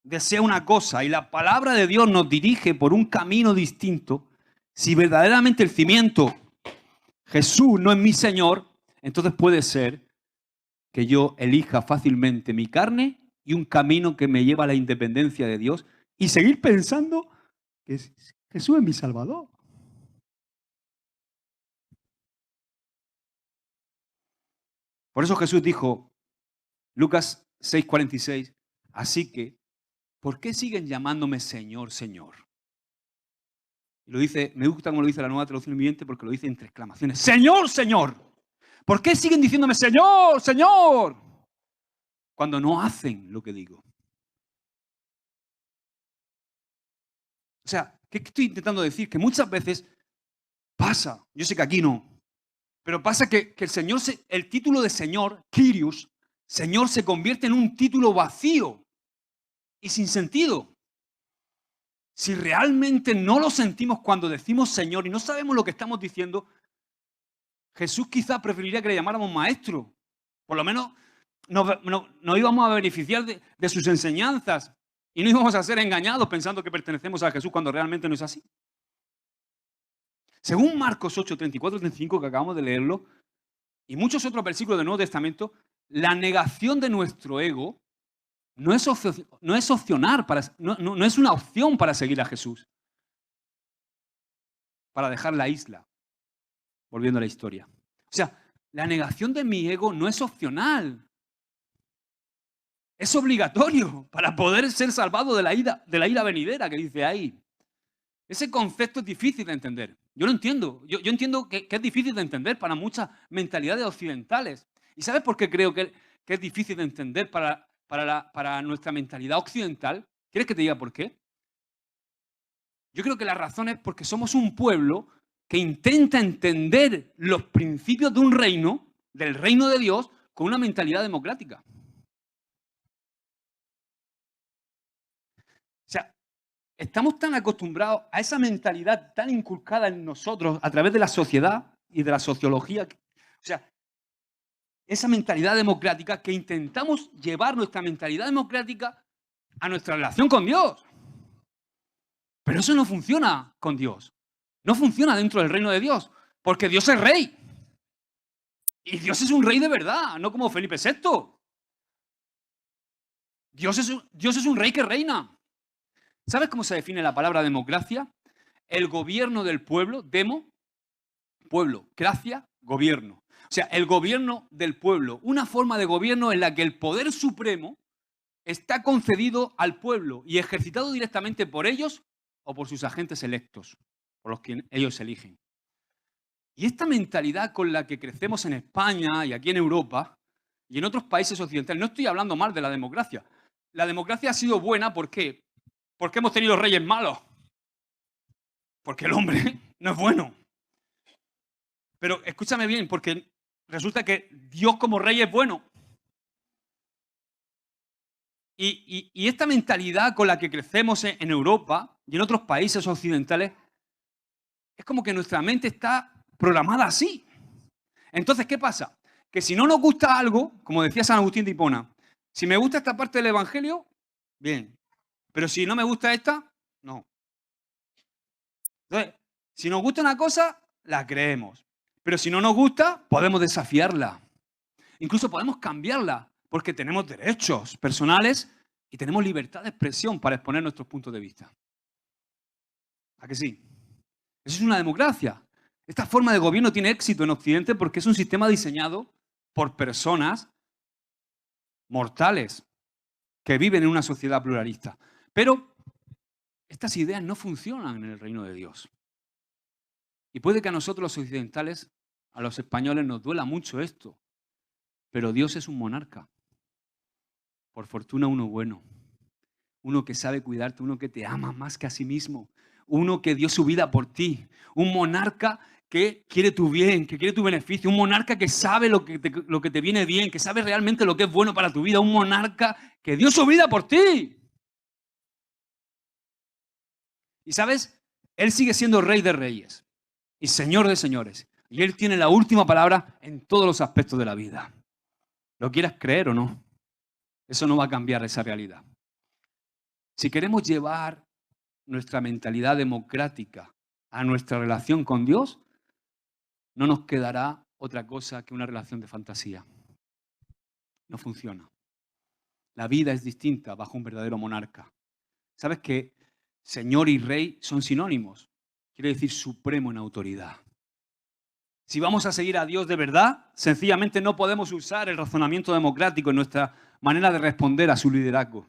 desea una cosa y la palabra de Dios nos dirige por un camino distinto, si verdaderamente el cimiento, Jesús, no es mi Señor, entonces puede ser que yo elija fácilmente mi carne y un camino que me lleva a la independencia de Dios y seguir pensando que Jesús es mi Salvador. Por eso Jesús dijo, Lucas 6:46, así que, ¿por qué siguen llamándome Señor, Señor? Y lo dice, me gusta como lo dice la Nueva Traducción Viviente porque lo dice entre exclamaciones, Señor, Señor. ¿Por qué siguen diciéndome Señor, Señor? Cuando no hacen lo que digo. O sea, ¿qué estoy intentando decir? Que muchas veces pasa, yo sé que aquí no, pero pasa que el Señor, el título de Señor, Kyrios, Señor, se convierte en un título vacío y sin sentido. Si realmente no lo sentimos cuando decimos Señor y no sabemos lo que estamos diciendo, Jesús quizás preferiría que le llamáramos maestro. Por lo menos nos íbamos a beneficiar de sus enseñanzas y no íbamos a ser engañados pensando que pertenecemos a Jesús cuando realmente no es así. Según Marcos 8, 34, 35, que acabamos de leerlo, y muchos otros versículos del Nuevo Testamento, la negación de nuestro ego no es opcional, no es una opción para seguir a Jesús, para dejar la isla, volviendo a la historia. O sea, la negación de mi ego no es opcional. Es obligatorio para poder ser salvado de la ira venidera que dice ahí. Ese concepto es difícil de entender. Yo lo entiendo. Yo entiendo que es difícil de entender para muchas mentalidades occidentales. ¿Y sabes por qué creo que es difícil de entender para nuestra mentalidad occidental? ¿Quieres que te diga por qué? Yo creo que la razón es porque somos un pueblo que intenta entender los principios de un reino, del reino de Dios, con una mentalidad democrática. O sea, estamos tan acostumbrados a esa mentalidad tan inculcada en nosotros a través de la sociedad y de la sociología. O sea, esa mentalidad democrática que intentamos llevar nuestra mentalidad democrática a nuestra relación con Dios. Pero eso no funciona con Dios. No funciona dentro del reino de Dios, porque Dios es rey. Y Dios es un rey de verdad, no como Felipe VI. Dios es un rey que reina. ¿Sabes cómo se define la palabra democracia? El gobierno del pueblo, demo, pueblo, cracia, gobierno. O sea, el gobierno del pueblo, una forma de gobierno en la que el poder supremo está concedido al pueblo y ejercitado directamente por ellos o por sus agentes electos, por los que ellos eligen. Y esta mentalidad con la que crecemos en España y aquí en Europa y en otros países occidentales, no estoy hablando mal de la democracia. La democracia ha sido buena, ¿por qué? Porque hemos tenido reyes malos. Porque el hombre no es bueno. Pero escúchame bien, porque resulta que Dios como rey es bueno. Y esta mentalidad con la que crecemos en Europa y en otros países occidentales, es como que nuestra mente está programada así. Entonces, ¿qué pasa? Que si no nos gusta algo, como decía San Agustín de Hipona, si me gusta esta parte del Evangelio, bien. Pero si no me gusta esta, no. Entonces, si nos gusta una cosa, la creemos. Pero si no nos gusta, podemos desafiarla. Incluso podemos cambiarla, porque tenemos derechos personales y tenemos libertad de expresión para exponer nuestros puntos de vista. ¿A que sí? Eso es una democracia. Esta forma de gobierno tiene éxito en Occidente porque es un sistema diseñado por personas mortales que viven en una sociedad pluralista. Pero estas ideas no funcionan en el reino de Dios. Y puede que a nosotros los occidentales, a los españoles, nos duela mucho esto. Pero Dios es un monarca. Por fortuna uno bueno. Uno que sabe cuidarte, uno que te ama más que a sí mismo. Uno que dio su vida por ti. Un monarca que quiere tu bien, que quiere tu beneficio. Un monarca que sabe lo que te viene bien, que sabe realmente lo que es bueno para tu vida. Un monarca que dio su vida por ti. Y ¿sabes? Él sigue siendo rey de reyes y señor de señores. Y Él tiene la última palabra en todos los aspectos de la vida. ¿Lo quieras creer o no? Eso no va a cambiar esa realidad. Si queremos llevar nuestra mentalidad democrática a nuestra relación con Dios, no nos quedará otra cosa que una relación de fantasía. No funciona. La vida es distinta bajo un verdadero monarca. ¿Sabes que Señor y Rey son sinónimos? Quiere decir supremo en autoridad. Si vamos a seguir a Dios de verdad, sencillamente no podemos usar el razonamiento democrático en nuestra manera de responder a su liderazgo.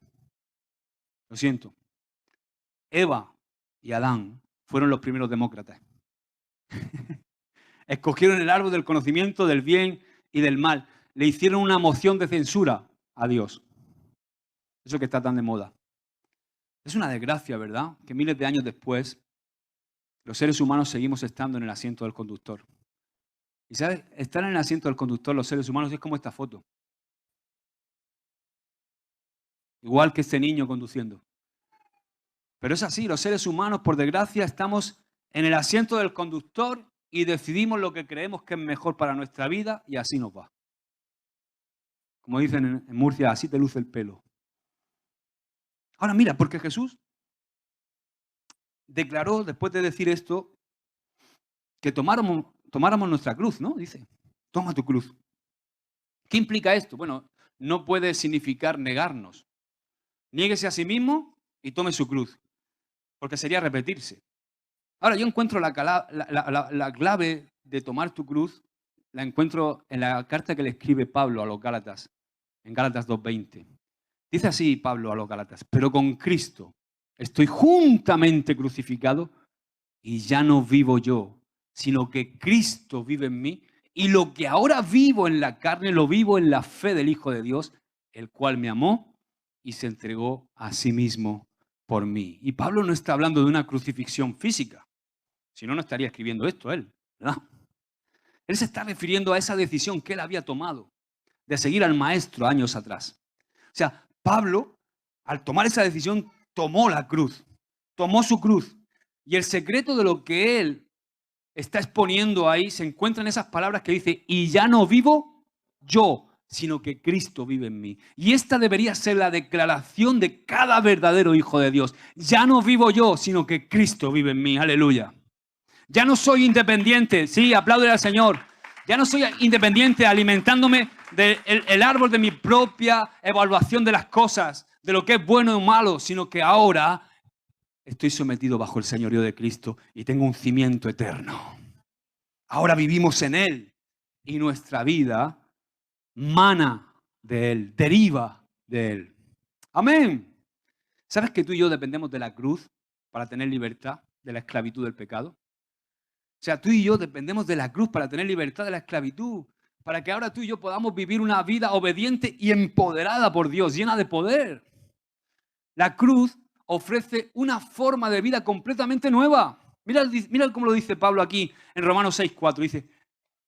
Lo siento. Eva y Adán fueron los primeros demócratas. Escogieron el árbol del conocimiento del bien y del mal. Le hicieron una moción de censura a Dios. Eso que está tan de moda. Es una desgracia, ¿verdad? Que miles de años después, los seres humanos seguimos estando en el asiento del conductor. Y ¿sabes? Estar en el asiento del conductor, los seres humanos, es como esta foto. Igual que este niño conduciendo. Pero es así, los seres humanos, por desgracia, estamos en el asiento del conductor y decidimos lo que creemos que es mejor para nuestra vida y así nos va. Como dicen en Murcia, así te luce el pelo. Ahora mira, porque Jesús declaró, después de decir esto, que tomáramos nuestra cruz, ¿no? Dice, toma tu cruz. ¿Qué implica esto? Bueno, no puede significar negarnos. Niéguese a sí mismo y tome su cruz, porque sería repetirse. Ahora, yo encuentro la clave de tomar tu cruz, la encuentro en la carta que le escribe Pablo a los Gálatas, en Gálatas 2:20. Dice así Pablo a los Gálatas, pero con Cristo estoy juntamente crucificado y ya no vivo yo, sino que Cristo vive en mí y lo que ahora vivo en la carne lo vivo en la fe del Hijo de Dios, el cual me amó y se entregó a sí mismo por mí. Y Pablo no está hablando de una crucifixión física, Si no, no estaría escribiendo esto él, ¿verdad? Él se está refiriendo a esa decisión que él había tomado de seguir al maestro años atrás. O sea, Pablo, al tomar esa decisión, tomó la cruz, tomó su cruz. Y el secreto de lo que él está exponiendo ahí se encuentra en esas palabras que dice, y ya no vivo yo, sino que Cristo vive en mí. Y esta debería ser la declaración de cada verdadero hijo de Dios. Ya no vivo yo, sino que Cristo vive en mí. Aleluya. Ya no soy independiente. Sí, aplaude al Señor. Ya no soy independiente alimentándome del árbol de mi propia evaluación de las cosas, de lo que es bueno o malo, sino que ahora estoy sometido bajo el señorío de Cristo y tengo un cimiento eterno. Ahora vivimos en Él y nuestra vida mana de Él, deriva de Él. Amén. ¿Sabes que tú y yo dependemos de la cruz para tener libertad de la esclavitud del pecado? O sea, tú y yo dependemos de la cruz para tener libertad de la esclavitud, para que ahora tú y yo podamos vivir una vida obediente y empoderada por Dios, llena de poder. La cruz ofrece una forma de vida completamente nueva. Mira cómo lo dice Pablo aquí en Romanos 6:4. Dice,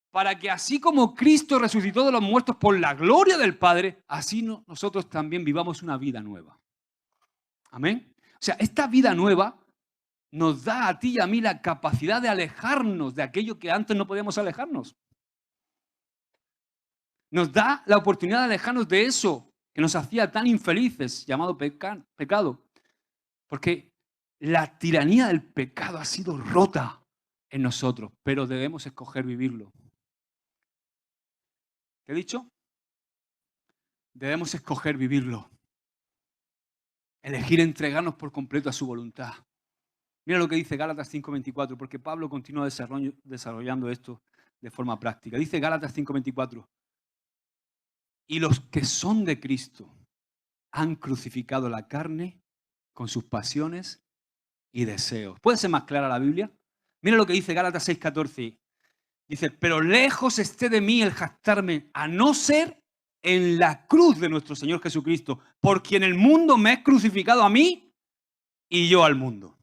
para que así como Cristo resucitó de los muertos por la gloria del Padre, así nosotros también vivamos una vida nueva. Amén. O sea, esta vida nueva nos da a ti y a mí la capacidad de alejarnos de aquello que antes no podíamos alejarnos. Nos da la oportunidad de alejarnos de eso que nos hacía tan infelices, llamado pecado. Porque la tiranía del pecado ha sido rota en nosotros, pero debemos escoger vivirlo. ¿Qué he dicho? Debemos escoger vivirlo. Elegir entregarnos por completo a su voluntad. Mira lo que dice Gálatas 5:24, porque Pablo continúa desarrollando esto de forma práctica. Dice Gálatas 5:24, y los que son de Cristo han crucificado la carne con sus pasiones y deseos. ¿Puede ser más clara la Biblia? Mira lo que dice Gálatas 6:14. Dice, pero lejos esté de mí el jactarme, a no ser en la cruz de nuestro Señor Jesucristo, por quien el mundo me ha crucificado a mí y yo al mundo.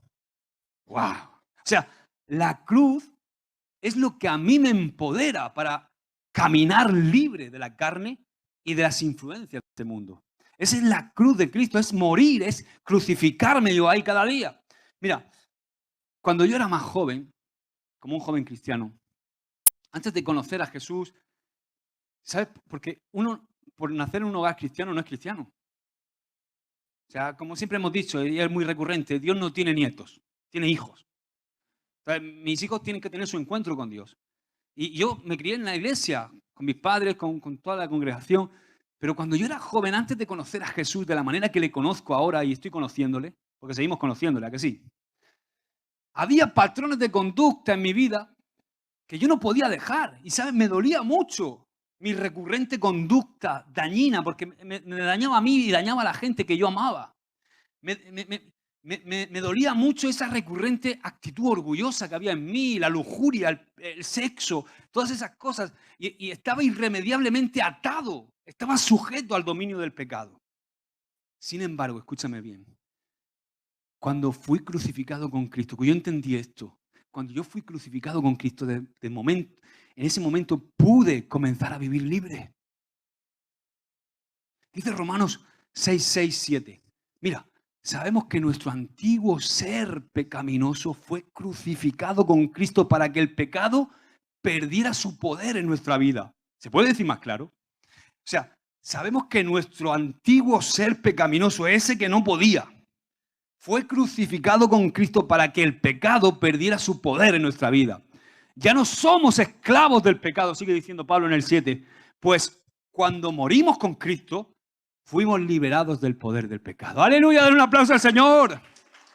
¡Wow! O sea, la cruz es lo que a mí me empodera para caminar libre de la carne y de las influencias de este mundo. Esa es la cruz de Cristo, es morir, es crucificarme yo ahí cada día. Mira, cuando yo era más joven, como un joven cristiano, antes de conocer a Jesús, ¿sabes? Porque uno, por nacer en un hogar cristiano, no es cristiano. O sea, como siempre hemos dicho, y es muy recurrente, Dios no tiene nietos, tiene hijos. O sea, mis hijos tienen que tener su encuentro con Dios. Y yo me crié en la iglesia, con mis padres, con toda la congregación. Pero cuando yo era joven, antes de conocer a Jesús de la manera que le conozco ahora y estoy conociéndole, porque seguimos conociéndole, ¿a que sí? Había patrones de conducta en mi vida que yo no podía dejar. Y, ¿sabes? Me dolía mucho mi recurrente conducta dañina, porque me dañaba a mí y dañaba a la gente que yo amaba. Me dolía mucho esa recurrente actitud orgullosa que había en mí, la lujuria, el sexo, todas esas cosas. Y estaba irremediablemente atado, estaba sujeto al dominio del pecado. Sin embargo, escúchame bien, cuando fui crucificado con Cristo, que yo entendí esto, cuando yo fui crucificado con Cristo, en ese momento pude comenzar a vivir libre. Dice Romanos 6:7. Mira, sabemos que nuestro antiguo ser pecaminoso fue crucificado con Cristo para que el pecado perdiera su poder en nuestra vida. ¿Se puede decir más claro? O sea, sabemos que nuestro antiguo ser pecaminoso, ese que no podía, fue crucificado con Cristo para que el pecado perdiera su poder en nuestra vida. Ya no somos esclavos del pecado, sigue diciendo Pablo en el 7. Pues cuando morimos con Cristo, fuimos liberados del poder del pecado. ¡Aleluya! ¡Den un aplauso al Señor!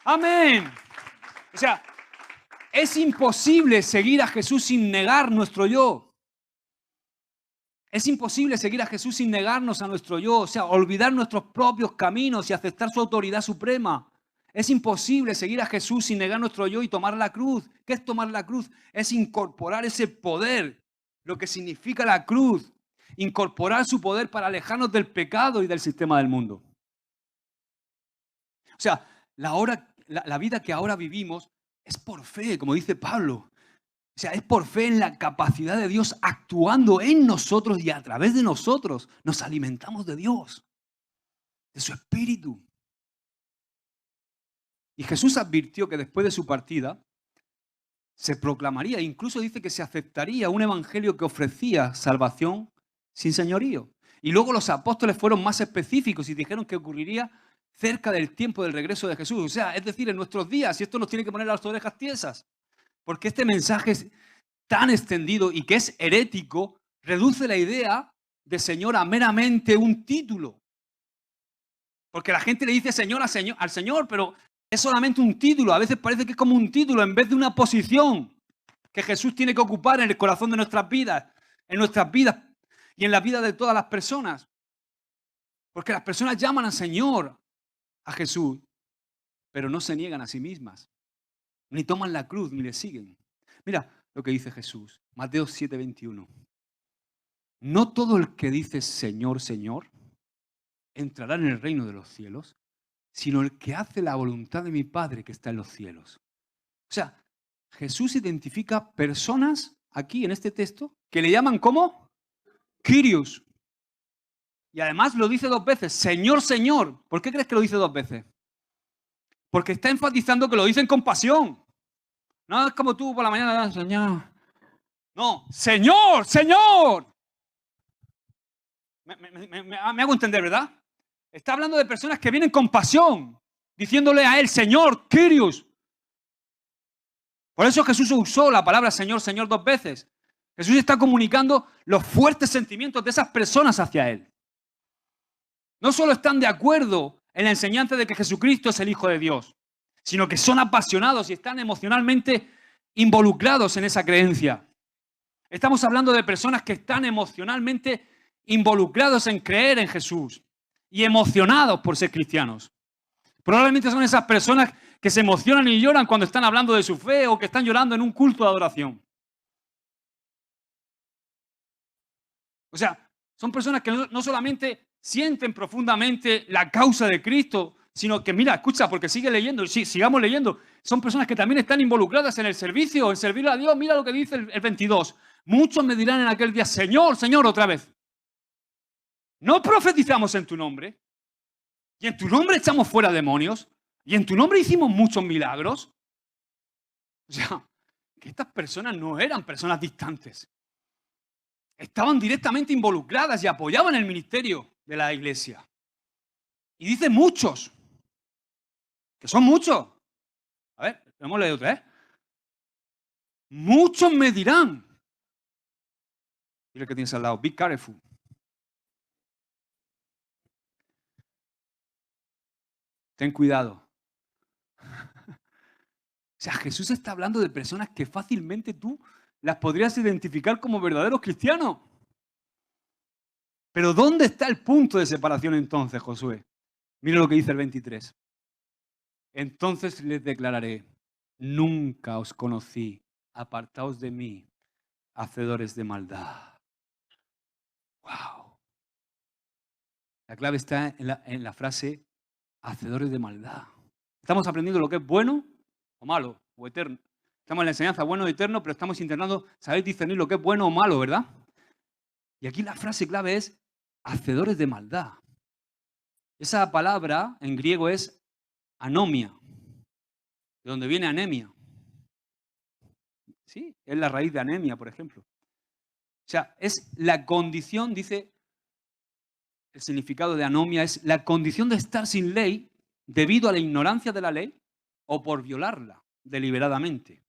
¡Amén! O sea, es imposible seguir a Jesús sin negar nuestro yo. Es imposible seguir a Jesús sin negarnos a nuestro yo, o sea, olvidar nuestros propios caminos y aceptar su autoridad suprema. Es imposible seguir a Jesús sin negar nuestro yo y tomar la cruz. ¿Qué es tomar la cruz? Es incorporar ese poder, lo que significa la cruz. Incorporar su poder para alejarnos del pecado y del sistema del mundo. O sea, la vida que ahora vivimos Es por fe, como dice Pablo. O sea, es por fe en la capacidad de Dios actuando en nosotros y a través de nosotros nos alimentamos de Dios, de su Espíritu. Y Jesús advirtió que después de su partida se proclamaría, incluso dice que se aceptaría un evangelio que ofrecía salvación sin señorío. Y luego los apóstoles fueron más específicos y dijeron que ocurriría cerca del tiempo del regreso de Jesús. O sea, es decir, en nuestros días, y esto nos tiene que poner las orejas tiesas, porque este mensaje es tan extendido y que es herético, reduce la idea de Señor a meramente un título. Porque la gente le dice Señor al Señor, pero es solamente un título. A veces parece que es como un título en vez de una posición que Jesús tiene que ocupar en el corazón de nuestras vidas, y en la vida de todas las personas. Porque las personas llaman al Señor, a Jesús, pero no se niegan a sí mismas, ni toman la cruz, ni le siguen. Mira lo que dice Jesús, Mateo 7:21. No todo el que dice Señor, Señor, entrará en el reino de los cielos, sino el que hace la voluntad de mi Padre que está en los cielos. O sea, Jesús identifica personas aquí en este texto que le llaman ¿cómo? Kyrios. Y además lo dice 2 veces, Señor, Señor. ¿Por qué crees que lo dice 2 veces? Porque está enfatizando que lo dicen con pasión. No es como tú por la mañana, Señor. No, Señor, Señor. Me hago entender, ¿verdad? Está hablando de personas que vienen con pasión, diciéndole a él, Señor, Kyrios. Por eso Jesús usó la palabra Señor, Señor 2 veces. Jesús está comunicando los fuertes sentimientos de esas personas hacia él. No solo están de acuerdo en la enseñanza de que Jesucristo es el Hijo de Dios, sino que son apasionados y están emocionalmente involucrados en esa creencia. Estamos hablando de personas que están emocionalmente involucrados en creer en Jesús y emocionados por ser cristianos. Probablemente son esas personas que se emocionan y lloran cuando están hablando de su fe o que están llorando en un culto de adoración. O sea, son personas que no solamente sienten profundamente la causa de Cristo, sino que, mira, escucha, porque sigue leyendo, sigamos leyendo. Son personas que también están involucradas en el servicio, en servir a Dios. Mira lo que dice el 22. Muchos me dirán en aquel día, Señor, Señor, otra vez. ¿No profetizamos en tu nombre? ¿Y en tu nombre echamos fuera demonios? ¿Y en tu nombre hicimos muchos milagros? O sea, que estas personas no eran personas distantes. Estaban directamente involucradas y apoyaban el ministerio de la iglesia. Y dice muchos, que son muchos. A ver, hemos leído otra vez. Muchos me dirán. Mira que tienes al lado, be careful. Ten cuidado. O sea, Jesús está hablando de personas que fácilmente tú las podrías identificar como verdaderos cristianos. Pero ¿dónde está el punto de separación entonces, Josué? Mira lo que dice el 23. Entonces les declararé, nunca os conocí, apartaos de mí, hacedores de maldad. ¡Wow! La clave está en la frase, hacedores de maldad. Estamos aprendiendo lo que es bueno o malo o eterno. Estamos en la enseñanza bueno o eterno, pero estamos intentando saber discernir lo que es bueno o malo, ¿verdad? Y aquí la frase clave es hacedores de maldad. Esa palabra en griego es anomia, de donde viene anemia. Sí, es la raíz de anemia, por ejemplo. O sea, es la condición, dice el significado de anomia, es la condición de estar sin ley debido a la ignorancia de la ley o por violarla deliberadamente.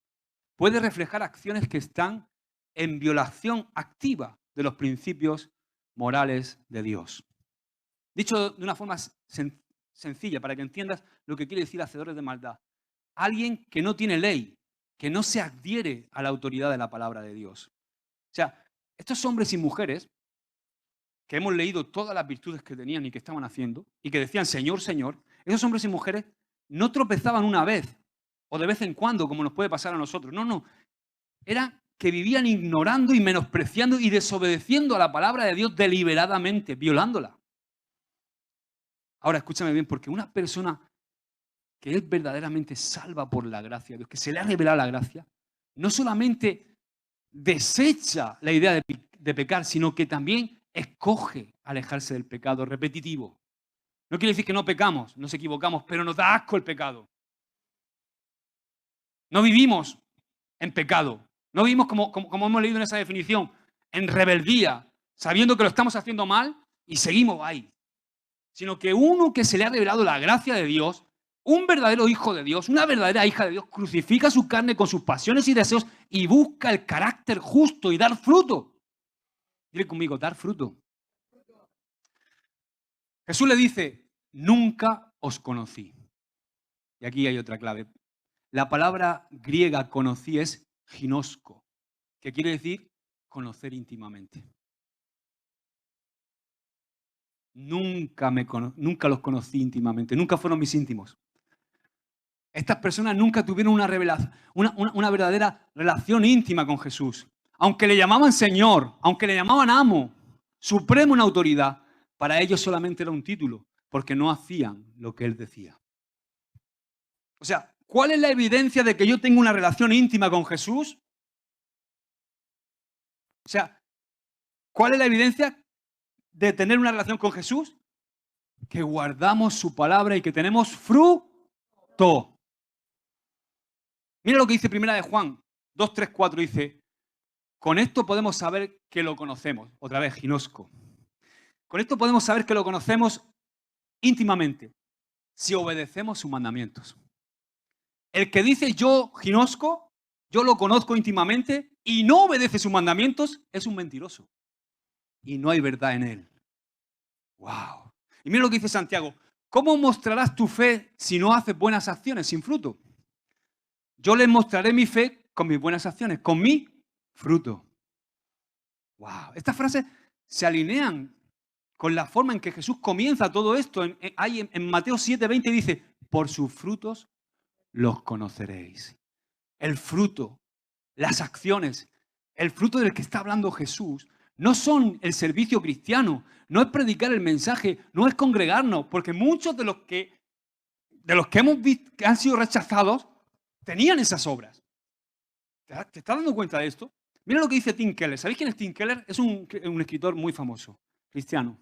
Puede reflejar acciones que están en violación activa de los principios morales de Dios. Dicho de una forma sencilla, para que entiendas lo que quiere decir hacedores de maldad. Alguien que no tiene ley, que no se adhiere a la autoridad de la palabra de Dios. O sea, estos hombres y mujeres que hemos leído todas las virtudes que tenían y que estaban haciendo, y que decían Señor, Señor, esos hombres y mujeres no tropezaban una vez, o de vez en cuando, como nos puede pasar a nosotros. No, no. Era que vivían ignorando y menospreciando y desobedeciendo a la palabra de Dios deliberadamente, violándola. Ahora, escúchame bien, porque una persona que es verdaderamente salva por la gracia de Dios, que se le ha revelado la gracia, no solamente desecha la idea de pecar, sino que también escoge alejarse del pecado repetitivo. No quiere decir que no pecamos, nos equivocamos, pero nos da asco el pecado. No vivimos en pecado. No vivimos, como hemos leído en esa definición, en rebeldía, sabiendo que lo estamos haciendo mal y seguimos ahí. Sino que uno que se le ha revelado la gracia de Dios, un verdadero hijo de Dios, una verdadera hija de Dios, crucifica su carne con sus pasiones y deseos y busca el carácter justo y dar fruto. Dile conmigo, dar fruto. Jesús le dice, nunca os conocí. Y aquí hay otra clave. La palabra griega conocí es ginosko, que quiere decir conocer íntimamente. Nunca los conocí íntimamente, nunca fueron mis íntimos. Estas personas nunca tuvieron una verdadera relación íntima con Jesús. Aunque le llamaban Señor, aunque le llamaban amo, supremo en autoridad, para ellos solamente era un título, porque no hacían lo que Él decía. O sea, ¿cuál es la evidencia de que yo tengo una relación íntima con Jesús? O sea, ¿cuál es la evidencia de tener una relación con Jesús? Que guardamos su palabra y que tenemos fruto. Mira lo que dice Primera de Juan 2, 3, 4, dice, con esto podemos saber que lo conocemos. Otra vez, ginosco. Con esto podemos saber que lo conocemos íntimamente, si obedecemos sus mandamientos. El que dice yo, ginosco, yo lo conozco íntimamente y no obedece sus mandamientos, es un mentiroso. Y no hay verdad en él. ¡Wow! Y mira lo que dice Santiago. ¿Cómo mostrarás tu fe si no haces buenas acciones sin fruto? Yo les mostraré mi fe con mis buenas acciones, con mi fruto. ¡Wow! Estas frases se alinean con la forma en que Jesús comienza todo esto. En Mateo 7:20 dice, por sus frutos los conoceréis. El fruto, las acciones, el fruto del que está hablando Jesús, no son el servicio cristiano, no es predicar el mensaje, no es congregarnos, porque muchos de los que hemos visto que han sido rechazados tenían esas obras. ¿Te estás dando cuenta de esto? Mira lo que dice Tim Keller. ¿Sabéis quién es Tim Keller? Es un escritor muy famoso, cristiano.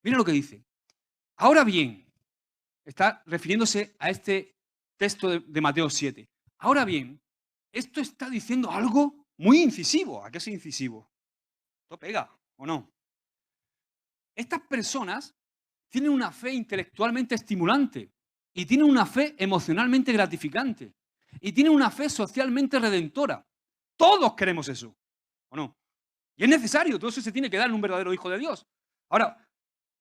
Mira lo que dice. Ahora bien, está refiriéndose a este texto de Mateo 7. Ahora bien, esto está diciendo algo muy incisivo. ¿A qué es incisivo? ¿Esto pega o no? Estas personas tienen una fe intelectualmente estimulante y tienen una fe emocionalmente gratificante y tienen una fe socialmente redentora. Todos queremos eso, ¿o no? Y es necesario, todo eso se tiene que dar en un verdadero hijo de Dios. Ahora,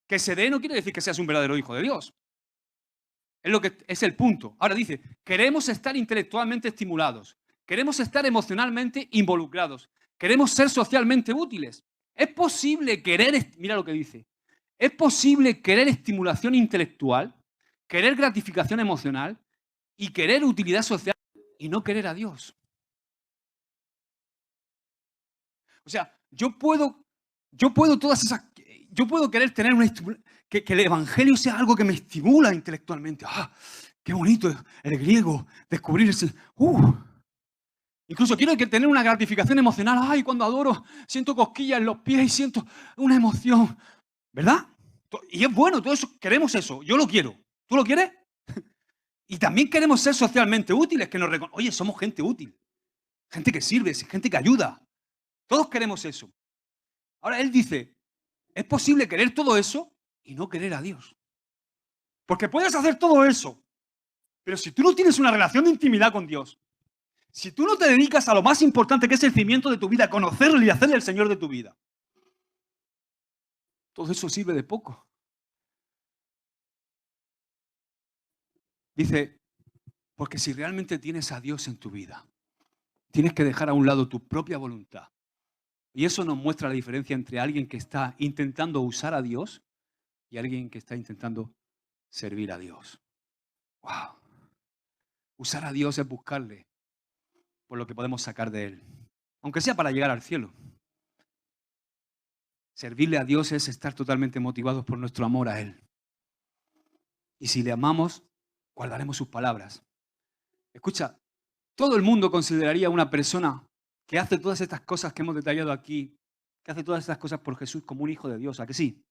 que se dé no quiere decir que seas un verdadero hijo de Dios. Es el punto. Ahora dice, queremos estar intelectualmente estimulados, queremos estar emocionalmente involucrados, queremos ser socialmente útiles. Es posible mira lo que dice, es posible querer estimulación intelectual, querer gratificación emocional y querer utilidad social y no querer a Dios. O sea, yo puedo querer tener que el evangelio sea algo que me estimula intelectualmente. ¡Ah! ¡Qué bonito el griego! Descubrir ese. Incluso quiero tener una gratificación emocional. ¡Ay! Cuando adoro, siento cosquillas en los pies y siento una emoción. ¿Verdad? Y es bueno, todo eso, queremos eso. Yo lo quiero. ¿Tú lo quieres? Y también queremos ser socialmente útiles, que nos reconozcan. Oye, somos gente útil. Gente que sirve, gente que ayuda. Todos queremos eso. Ahora él dice, es posible querer todo eso y no querer a Dios. Porque puedes hacer todo eso, pero si tú no tienes una relación de intimidad con Dios, si tú no te dedicas a lo más importante que es el cimiento de tu vida, conocerle y hacerle el Señor de tu vida, todo eso sirve de poco. Dice, porque si realmente tienes a Dios en tu vida, tienes que dejar a un lado tu propia voluntad. Y eso nos muestra la diferencia entre alguien que está intentando usar a Dios y alguien que está intentando servir a Dios. ¡Wow! Usar a Dios es buscarle por lo que podemos sacar de Él, aunque sea para llegar al cielo. Servirle a Dios es estar totalmente motivados por nuestro amor a Él. Y si le amamos, guardaremos sus palabras. Escucha, todo el mundo consideraría a una persona que hace todas estas cosas que hemos detallado aquí, que hace todas estas cosas por Jesús como un hijo de Dios, ¿a que sí?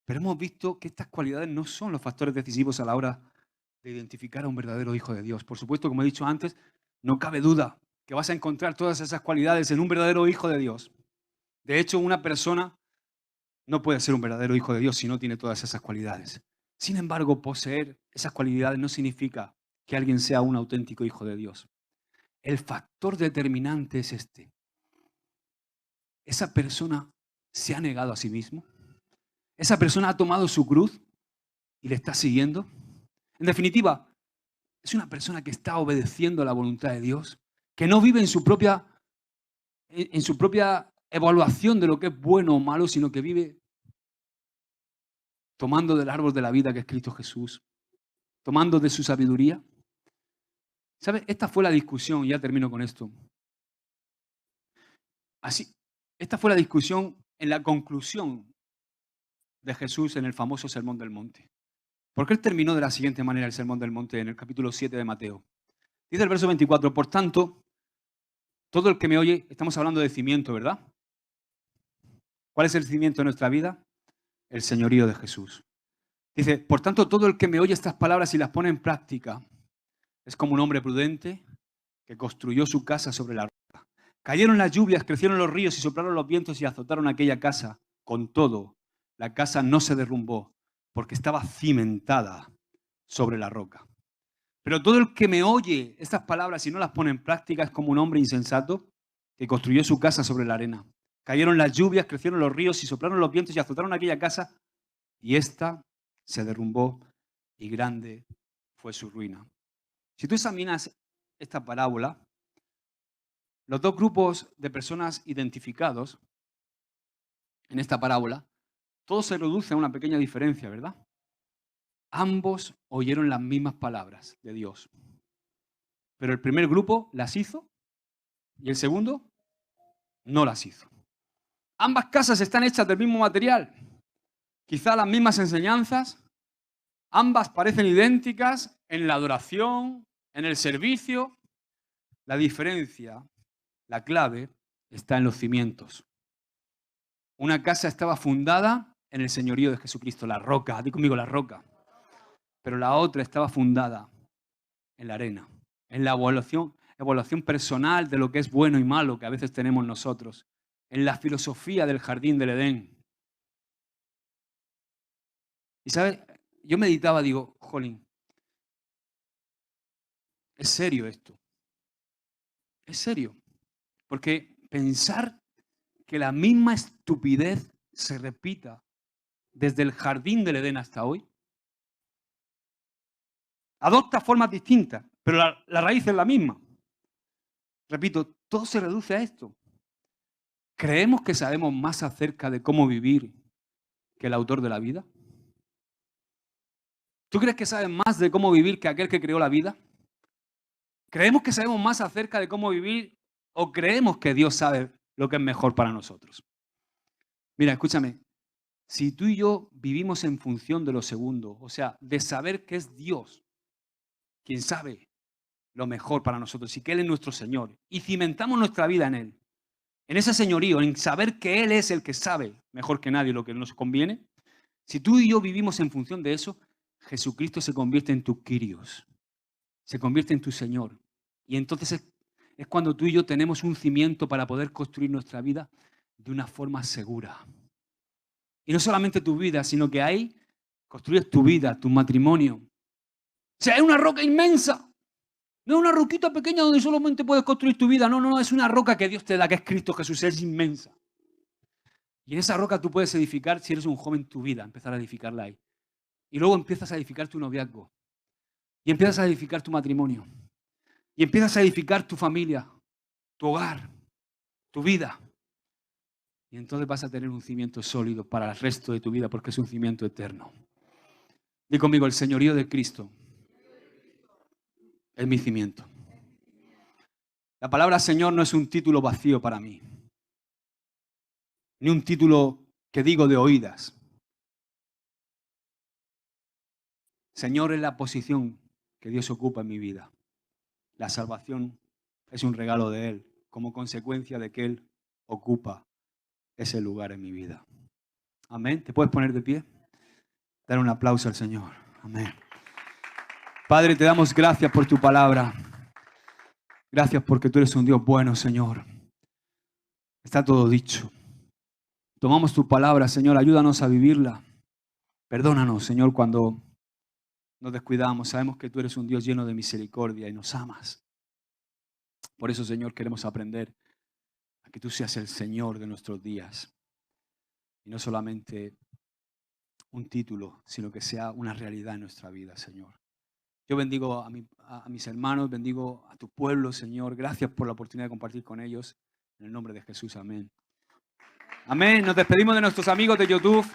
Pero hemos visto que estas cualidades no son los factores decisivos a la hora de identificar a un verdadero hijo de Dios. Por supuesto, como he dicho antes, no cabe duda que vas a encontrar todas esas cualidades en un verdadero hijo de Dios. De hecho, una persona no puede ser un verdadero hijo de Dios si no tiene todas esas cualidades. Sin embargo, poseer esas cualidades no significa que alguien sea un auténtico hijo de Dios. El factor determinante es este. Esa persona se ha negado a sí mismo. Esa persona ha tomado su cruz y le está siguiendo. En definitiva, es una persona que está obedeciendo a la voluntad de Dios, que no vive en su propia evaluación de lo que es bueno o malo, sino que vive tomando del árbol de la vida que es Cristo Jesús, tomando de su sabiduría. ¿Sabes? Esta fue la discusión, y ya termino con esto. Esta fue la discusión en la conclusión de Jesús en el famoso Sermón del Monte. Porque él terminó de la siguiente manera el Sermón del Monte en el capítulo 7 de Mateo. Dice el verso 24, por tanto, todo el que me oye, estamos hablando de cimiento, ¿verdad? ¿Cuál es el cimiento de nuestra vida? El señorío de Jesús. Dice, por tanto, todo el que me oye estas palabras y las pone en práctica es como un hombre prudente que construyó su casa sobre la roca. Cayeron las lluvias, crecieron los ríos y soplaron los vientos y azotaron aquella casa. Con todo, la casa no se derrumbó porque estaba cimentada sobre la roca. Pero todo el que me oye estas palabras y no las pone en práctica es como un hombre insensato que construyó su casa sobre la arena. Cayeron las lluvias, crecieron los ríos y soplaron los vientos y azotaron aquella casa y ésta se derrumbó y grande fue su ruina. Si tú examinas esta parábola, los dos grupos de personas identificados en esta parábola, todo se reduce a una pequeña diferencia, ¿verdad? Ambos oyeron las mismas palabras de Dios. Pero el primer grupo las hizo y el segundo no las hizo. Ambas casas están hechas del mismo material, quizá las mismas enseñanzas, ambas parecen idénticas en la adoración, en el servicio. La diferencia, la clave, está en los cimientos. Una casa estaba fundada en el señorío de Jesucristo, la roca, di conmigo la roca. Pero la otra estaba fundada en la arena, en la evaluación personal de lo que es bueno y malo que a veces tenemos nosotros, en la filosofía del jardín del Edén. Y ¿sabes? Yo meditaba, digo, jolín, es serio esto. Es serio. Porque pensar que la misma estupidez se repita desde el jardín del Edén hasta hoy, adopta formas distintas, pero la raíz es la misma. Repito, todo se reduce a esto. ¿Creemos que sabemos más acerca de cómo vivir que el autor de la vida? ¿Tú crees que sabes más de cómo vivir que aquel que creó la vida? ¿Creemos que sabemos más acerca de cómo vivir o creemos que Dios sabe lo que es mejor para nosotros? Mira, escúchame, si tú y yo vivimos en función de lo segundo, o sea, de saber que es Dios quien sabe lo mejor para nosotros y que Él es nuestro Señor, y cimentamos nuestra vida en Él, en ese señorío, en saber que Él es el que sabe mejor que nadie lo que nos conviene, si tú y yo vivimos en función de eso, Jesucristo se convierte en tu Kyrios, se convierte en tu Señor. Y entonces es cuando tú y yo tenemos un cimiento para poder construir nuestra vida de una forma segura. Y no solamente tu vida, sino que ahí construyes tu vida, tu matrimonio. O sea, es una roca inmensa. No es una roquita pequeña donde solamente puedes construir tu vida. No, no, no, es una roca que Dios te da, que es Cristo Jesús, es inmensa. Y en esa roca tú puedes edificar, si eres un joven, tu vida, empezar a edificarla ahí. Y luego empiezas a edificar tu noviazgo. Y empiezas a edificar tu matrimonio. Y empiezas a edificar tu familia, tu hogar, tu vida. Y entonces vas a tener un cimiento sólido para el resto de tu vida porque es un cimiento eterno. Di conmigo, el señorío de Cristo es mi cimiento. La palabra Señor no es un título vacío para mí, ni un título que digo de oídas. Señor, es la posición que Dios ocupa en mi vida. La salvación es un regalo de Él, como consecuencia de que Él ocupa ese lugar en mi vida. Amén. ¿Te puedes poner de pie? Dar un aplauso al Señor. Amén. Padre, te damos gracias por tu palabra. Gracias porque tú eres un Dios bueno, Señor. Está todo dicho. Tomamos tu palabra, Señor, ayúdanos a vivirla. Perdónanos, Señor, cuando nos descuidamos. Sabemos que tú eres un Dios lleno de misericordia y nos amas. Por eso, Señor, queremos aprender a que tú seas el Señor de nuestros días. Y no solamente un título, sino que sea una realidad en nuestra vida, Señor. Yo bendigo a mis hermanos, bendigo a tu pueblo, Señor. Gracias por la oportunidad de compartir con ellos. En el nombre de Jesús, amén. Amén. Nos despedimos de nuestros amigos de YouTube.